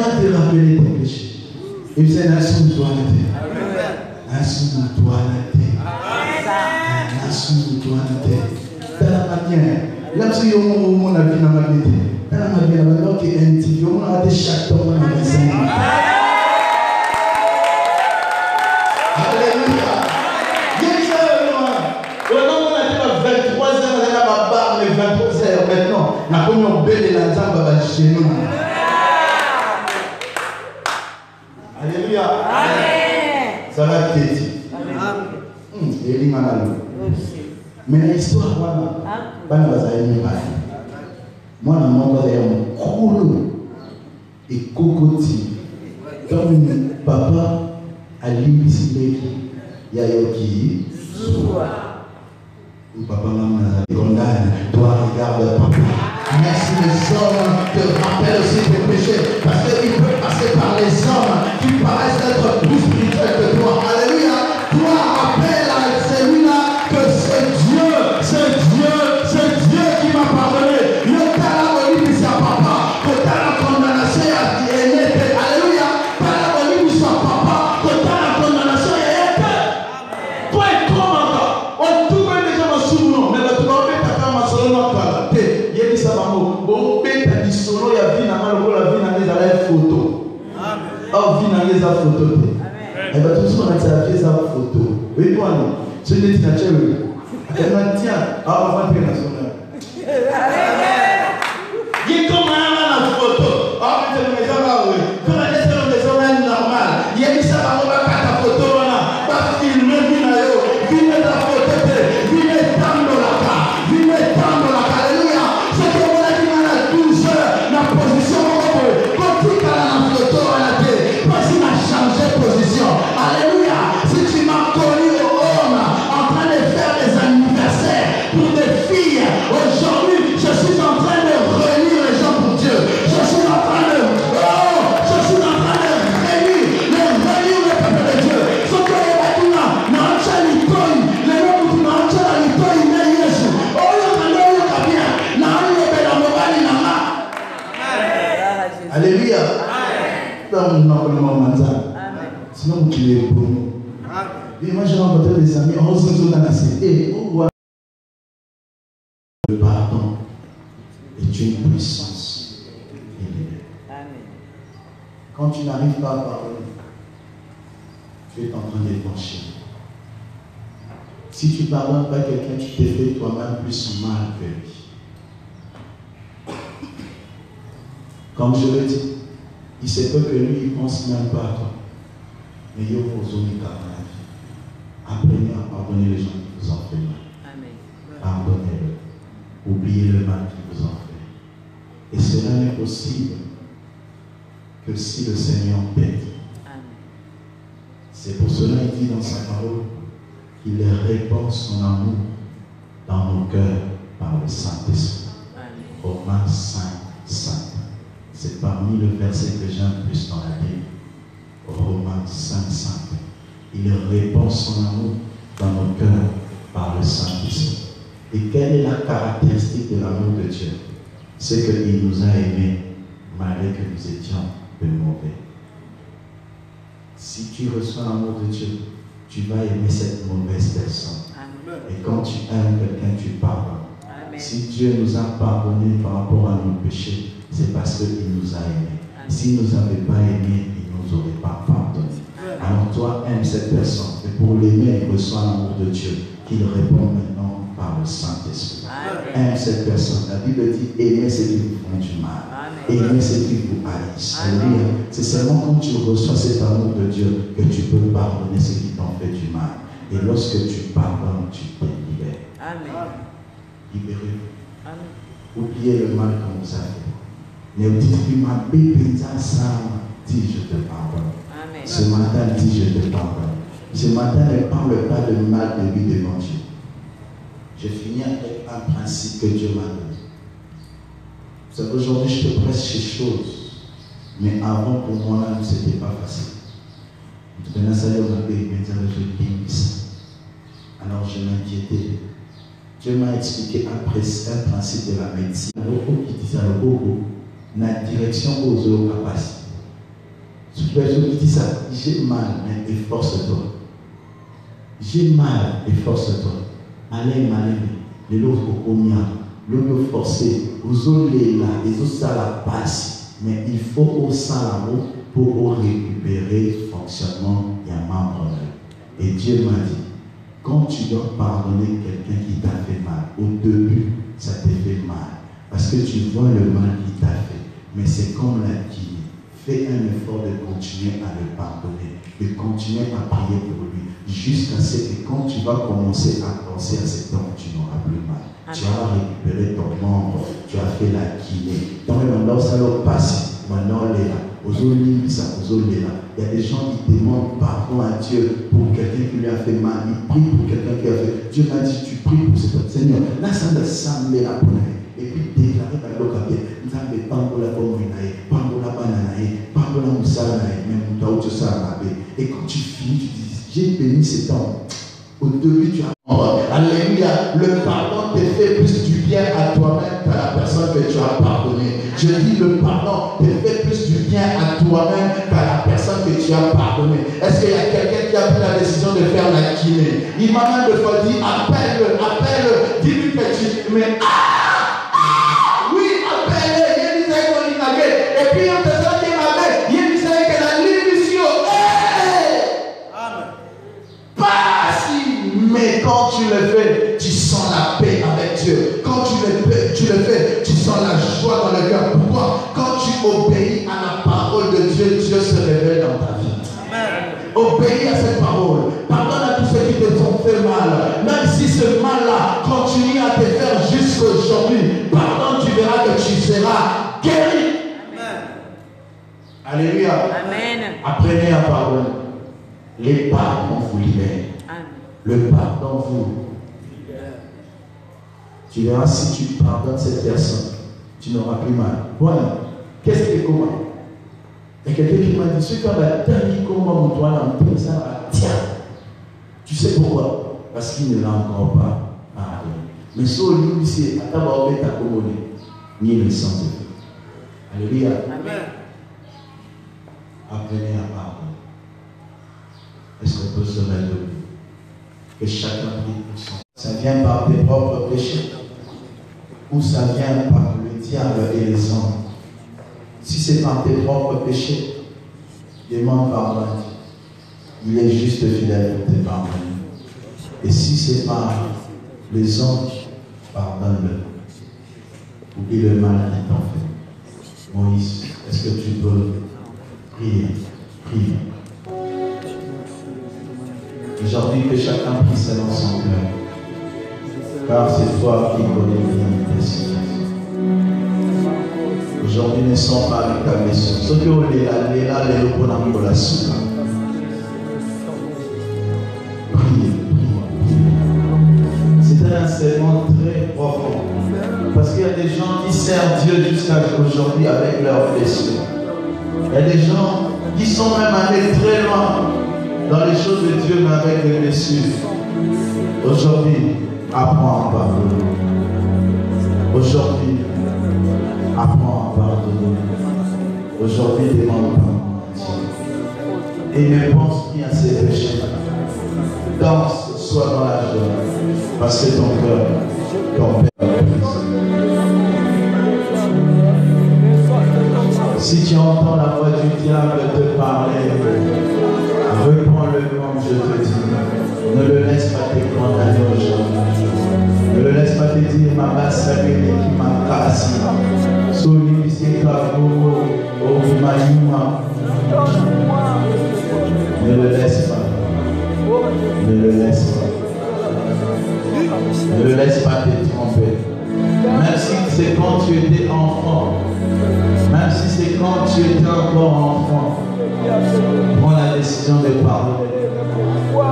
va te rappeler tes péchés. Et vous savez, nation de toi la terre. Nation de toi la terre. Nation de toi la terre. Dans la manière. Là, parce qu'il y a un moment où on a vu dans ma vie. Dans la manière, on a vu un petit peu. On a raté chaque temps dans la maison. Alléluia. On a dit 23 heures, on a la barre, mais 23 heures maintenant. On a commis un bel et la jambe chez nous. Alléluia. Amen. Ça va être mais l'histoire, moi, je et Kokoti, comme papa a limité, il y a Yoki. Papa, maman, condamne, toi, regarde, papa. Merci les hommes te rappellent aussi tes péchés, parce qu'ils peuvent passer par les hommes qui paraissent être plus spirituels que toi. Alléluia. Toi, rappelle à celui-là que c'est Dieu qui m'a pardonné. Le cas là, on dit, c'est papa. Que t'as la condamnation, il y a alléluia. Pas la on dit, c'est papa. Que t'as la condamnation, il y a que. Toi, et comment encore? On trouve déjà mon souvenir, mais le trouve pas quand ma solo n'a pas la tête. Il y a dit ça, maman. Bon, bête, il solo, il y a vu dans la vie dans les photos. Oh, vie dans les photos. Et bien, tout ce qu'on a fait sa photo. Oui, toi, non. C'est des naturels. Elle m'a dit, ah, on va faire la sonnerie. Il est comme un la photo. Ah, mais c'est le maison là, oui. Quand on est sur le maison là, normal. Il y a mis ça, on va faire ta photo là. Pas filmer, viens ta photo, viens tendre la carte. Alléluia. C'est que on a dit dans la 12 heures, la position, quand tu as la photo à la tête, parce qu'il a changé de position. Alléluia. Si tu m'as connu au homme en train de faire des anniversaires pour des filles, aujourd'hui, je suis en train de réunir les gens pour Dieu. Je suis en train de réunir le peuple de Dieu. Ce que les bâtiments, n'ont pas l'icône, les gens qui n'ont pas l'icône, ils n'ont Jésus. Oh, alléluia. Sinon, vous criez pour nous. Et moi, j'ai rencontré des amis, on se dit dans la cité. Le pardon est une puissance. Quand tu n'arrives pas à pardonner, tu es en train d'épancher. Si tu ne pardonnes pas quelqu'un, tu t'es fait toi-même plus mal que lui. Comme je l'ai dit, il se peut que lui, il ne pense même pas à toi. Mais il y a vos zones carnales. Apprenez à pardonner les gens qui vous ont fait mal. Pardonnez-le. Oubliez le mal qui vous ont fait. Et cela n'est possible que si le Seigneur t'aide. C'est pour cela qu'il dit dans sa parole qu'il répand son amour dans nos cœurs par le Saint-Esprit. Romains 5:5. C'est parmi le verset que j'aime plus dans la Bible. Romains 5:5. Il répand son amour dans nos cœurs par le Saint-Esprit. Et quelle est la caractéristique de l'amour de Dieu? C'est qu'il nous a aimés malgré que nous étions de mauvais. Si tu reçois l'amour de Dieu, tu vas aimer cette mauvaise personne. Amen. Et quand tu aimes quelqu'un, tu pardonnes. Amen. Si Dieu nous a pardonné par rapport à nos péchés, c'est parce qu'il nous a aimés. S'il ne nous avait pas aimés, il ne nous aurait pas pardonné. Alors toi, aime cette personne. Et pour l'aimer, il reçoit l'amour de Dieu, qu'il répond maintenant par le Saint-Esprit. Aime cette personne. La Bible dit, aimez ceux qui vous font du mal. Aimez ceux qui vous haïssent. Alléluia. C'est seulement quand tu reçois cet amour de Dieu que tu peux pardonner ceux qui t'ont fait du mal. Et lorsque tu pardonnes, tu te libères. Amen. Libérez-vous. Oubliez le mal qu'on vous a fait. Ne vous dites plus, ma bébé, ça, dis je te pardonne. Amen. Ce matin, dis je te pardonne. Ce matin, ne parle pas de mal de lui devant Dieu. Je finis avec un principe que Dieu m'a donné. C'est qu'aujourd'hui, je te presse ces choses. Mais avant, pour moi-même, ce n'était pas facile. Alors, je m'inquiétais. Dieu m'a expliqué un principe de la médecine. La direction aux capacités. Tu dis ça, j'ai mal, mais efforce-toi. J'ai mal, efforce-toi. Allez, les lots au combien, l'eau forcé, aux eaux là, les eaux ça la passe, mais il faut au salamu pour récupérer le fonctionnement et un membre. Et Dieu m'a dit, quand tu dois pardonner quelqu'un qui t'a fait mal, au début, ça te fait mal, parce que tu vois le mal qu'il t'a fait, mais c'est comme la kiné. Fais un effort de continuer à le pardonner, de continuer à prier pour lui, jusqu'à ce que quand tu vas commencer à penser à cet homme, tu n'auras plus mal. Amen. Tu as récupéré ton membre, tu as fait la kiné. Donc maintenant, ça leur passe. Maintenant, il est là. Il y a des gens qui demandent pardon à Dieu pour quelqu'un qui lui a fait mal. Ils prient pour quelqu'un qui a fait. Dieu m'a dit, tu pries pour cet homme. Seigneur, là, ça me semble la bonne. Et puis déclarer par le cabinet, nous avons Pangola Bominae, Pangola Bananae, Pangola Moussanae, même Moutaoucho Sarabe. Et quand tu finis, tu dis, j'ai béni cet homme. Au début, tu as. Alléluia, le pardon te fait plus du bien à toi-même qu'à la personne que tu as pardonné. Je dis, le pardon te fait plus du bien à toi-même qu'à la personne que tu as pardonné. Est-ce qu'il y a quelqu'un qui a pris la décision de faire la kiné? Il m'a même de fois dit, appelle-le, dis-lui que tu. Mais et puis on te sent qu'il m'avait, il me disait que la l'émission, pas si, mais quand tu le fais, tu sens la paix avec Dieu. Quand tu le fais, tu sens la joie dans le cœur. Pourquoi? Quand tu obéis à la parole de Dieu, Dieu se révèle dans ta vie. Amen. Obéis à cette parole. Pardonne à tous ceux qui te ont fait mal. Même si ce mal-là continue à te faire jusqu'aujourd'hui, pardonne, tu verras que tu seras guéri. Alléluia. Amen. Apprenez à pardonner. Les pardons vous libèrent. Le pardon vous libère. Tu verras, si tu pardonnes cette personne, tu n'auras plus mal. Voilà. Qu'est-ce que c'est comment? Il y a quelqu'un qui m'a dit, ce qu'on a dit comment toi dans ça, tiens. Tu sais pourquoi? Parce qu'il ne l'a encore pas pardonné. Mais sur lui, c'est à t'avoir fait ta commune. Ni le sang de Dieu. Alléluia. Amen. Apprenez à pardonner. Est-ce qu'on peut se mettre debout? Que chacun prie pour son. Ça vient par tes propres péchés ou ça vient par le diable et les hommes? Si c'est par tes propres péchés, demande pardon à Dieu. Il est juste fidèle pour te pardonner. Et si c'est par les anges, pardonne-le. Oublie le mal qu'ils t'ont fait. Moïse, est-ce que tu peux prier? Prie. Aujourd'hui, que chacun prie selon son cœur. Car c'est toi qui connais bien tes situations. Aujourd'hui ne sont pas les cabessons. Ce que vous les là, les locaux pour la souka. Priez. C'est un enseignement très profond. Parce qu'il y a des gens qui servent Dieu jusqu'à aujourd'hui avec leurs blessures. Il y a des gens qui sont même allés très loin dans les choses de Dieu, mais avec des blessures. Aujourd'hui, apprends à pardonner. Aujourd'hui, apprends à pardonner. Aujourd'hui, demande pardon à Dieu. Et ne pense plus à ses péchés. Danse, sois dans la joie. Parce que ton cœur, ton Père. Si tu entends la voix du diable te parler, reprends-le comme je te dis. Ne le laisse pas te condamner aujourd'hui. Ne le laisse pas te dire ma basse qui m'a cassé. Sollicite ta gogo, au maïma. Ne le laisse pas. Ne le laisse pas. Ne le laisse pas te tromper. Même si c'est quand tu étais enfant. Même si c'est quand tu étais encore enfant, prends la décision de pardonner.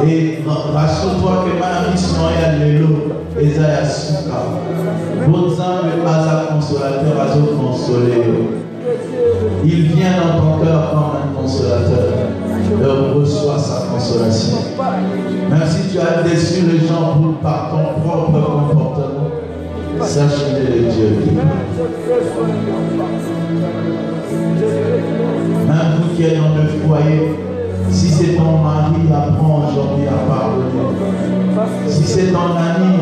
Et rassure-toi que Madame Ismaël Lelo, Esaïa Souka, Bonzam Maza consolateur, Azo consolé. Il vient dans ton cœur comme un consolateur. Et reçois sa consolation. Même si tu as déçu les gens par ton propre comportement, sache qu'il est le Dieu qui. Même qui est dans le foyer, si c'est ton mari, apprends aujourd'hui à pardonner. Si c'est ton ami,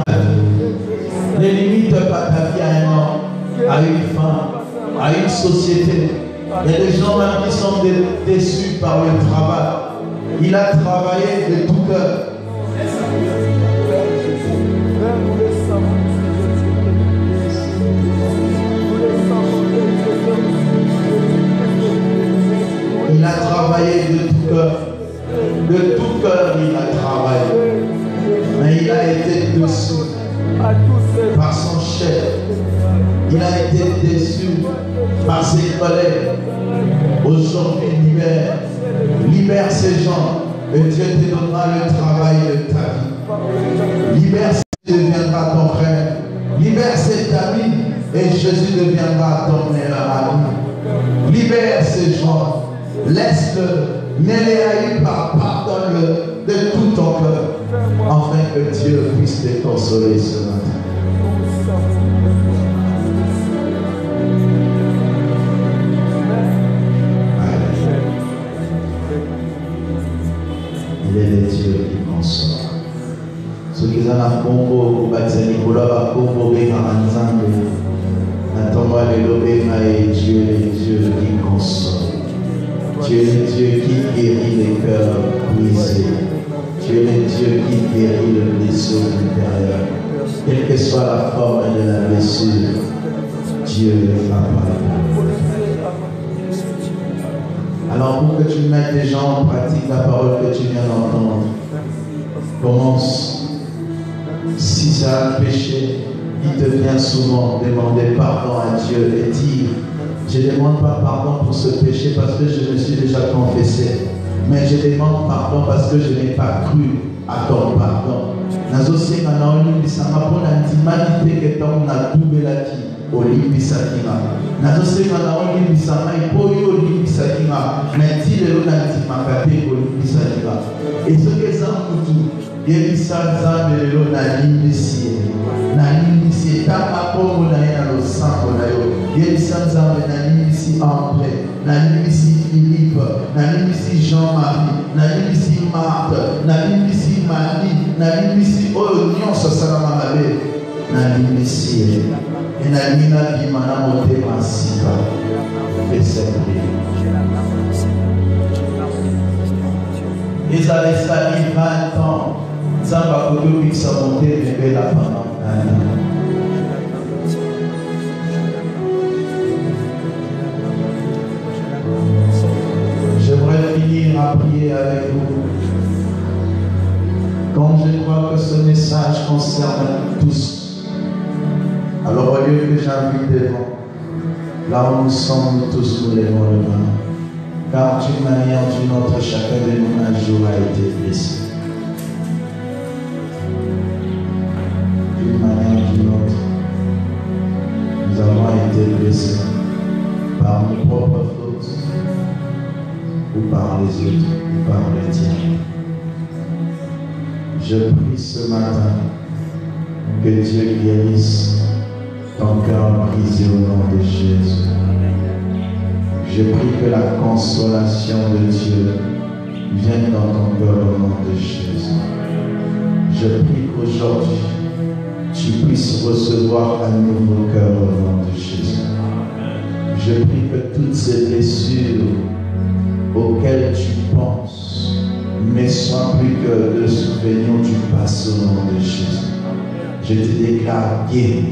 ne limite pas ta vie à un homme, à une femme, à une société. Il y a des gens même qui sont déçus par le travail. Il a travaillé de tout cœur. Il a travaillé de tout cœur. De tout cœur, il a travaillé. Mais il a été déçu par son chef. Il a été déçu par ses collègues. Aujourd'hui, libère ces gens et Dieu te donnera le travail de ta vie. Libère ces deviendra ton frère. Libère cet ami et Jésus deviendra ton meilleur ami. Libère ces gens. Laisse-le. N'aie haï pas. Pardonne-le de tout ton cœur. Afin que Dieu puisse te consoler ce matin. Il est le Dieu qui console. Ce qui est en Congo, Dieu est le Dieu qui console. Dieu est le Dieu qui guérit les cœurs brisés. Dieu est le Dieu qui guérit le blessure intérieur. Quelle que soit la forme de la blessure, Dieu est capable. Alors pour que tu mettes déjà en pratique la parole que tu viens d'entendre, commence. Si c'est un péché, il te vient souvent demander pardon à Dieu et dire: je ne demande pas pardon pour ce péché parce que je me suis déjà confessé, mais je demande pardon parce que je n'ai pas cru à ton pardon. Nazosenga na olimbisanga mpona ndimanite ketong na dubelaki olimbisakina. Nazosenga na olimbisanga ipoyo olimbisakina na ti lelo na ndimaka te olimbisakina. Esoki eza mutu yebisa nzambe lelo nalimbisi etanga kombo na ye na losambo na yo. Yebisa nzambe nalimbisi André, nalimbisi Philippe, nalimbisi Jean-Marie, nalimbisi Marthe, nalimbisi Marie, nalimbisi oyo nyonso salama mabe, nalimbisi ye. Et nalina bimana motema sika. Fais-le prier. Ils avaient sali 20 ans. Zamba Kodo qui s'est monté bébé la pendant un an. J'aimerais finir à prier avec vous. Comme je crois que ce message concerne tous, alors au lieu que j'invite devant, là où nous sommes, nous tous nous lèvons le main. Car d'une manière ou d'une autre, chacun de nous un jour a été blessé. D'une manière ou d'une autre, nous avons été blessés par nos propres fautes, ou par les autres, ou par les tiens. Je prie ce matin que Dieu guérisse ton cœur brisé au nom de Jésus. Je prie que la consolation de Dieu vienne dans ton cœur au nom de Jésus. Je prie qu'aujourd'hui, tu puisses recevoir un nouveau cœur au nom de Jésus. Je prie que toutes ces blessures auxquelles tu penses ne soient plus que le souvenir du passé au nom de Jésus. Je te déclare guéri.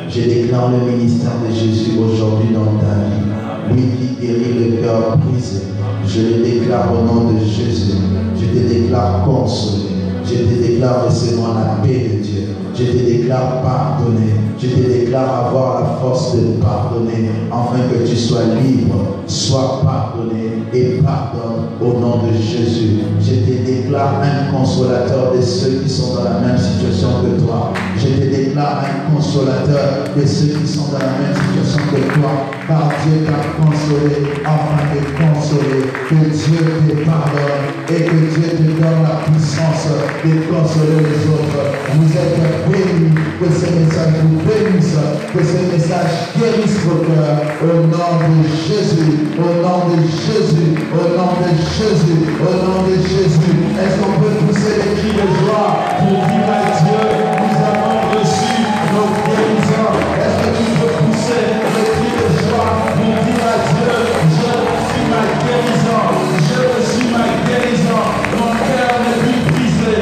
Je déclare le ministère de Jésus aujourd'hui dans ta vie. Lui qui guérit le cœur brisé. Je le déclare au nom de Jésus. Je te déclare consolé. Je te déclare recevoir la paix de Dieu. Je te déclare pardonner. Je te déclare avoir la force de pardonner afin que tu sois libre. Sois pardonné et pardonne au nom de Jésus. Je te déclare un consolateur de ceux qui sont dans la même situation que toi. Je je te déclare un consolateur de ceux qui sont dans la même situation que toi, car Dieu t'a consolé afin de consoler, que Dieu te pardonne et que Dieu te donne la puissance de consoler les autres. Vous êtes bénis, que ce message vous bénisse, que ce message guérisse vos cœurs, au nom de Jésus, au nom de Jésus, au nom de Jésus, au nom de Jésus. Est-ce qu'on peut pousser des cris de joie pour dire à Dieu, nous avons reçu nos guérisons? Est-ce que tu peux pousser des cris de joie pour dire à Dieu, je reçois ma guérison, je reçois ma guérison, mon cœur n'est plus brisé,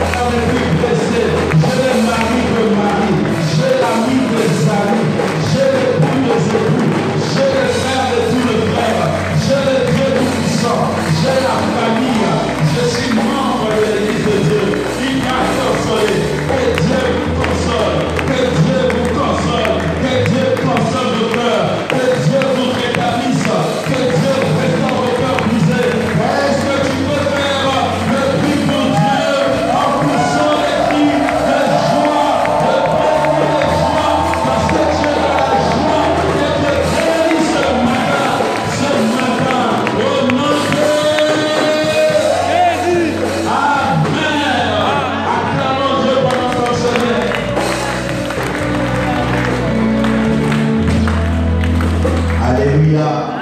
mon cœur n'est plus blessé, je le mari de mari, je l'ami des amis, je l'époux des époux, je le frère de tous les frères, je le Dieu tout-puissant, j'ai la famille, je suis membre de l'Église de Dieu, il m'a consolé, que Dieu vous console, que Dieu vous console, que Dieu console vos cœurs, que Dieu vous rétablisse, que Dieu restaure vos cœurs brisés. Est-ce que tu peux faire le cri pour Dieu en poussant les cris de joie, de bonheur, de joie, parce que Dieu a la joie et te bénit ce matin, au nom de Jésus. Amen. Acclamons Dieu pendant qu'on se lève. Alléluia.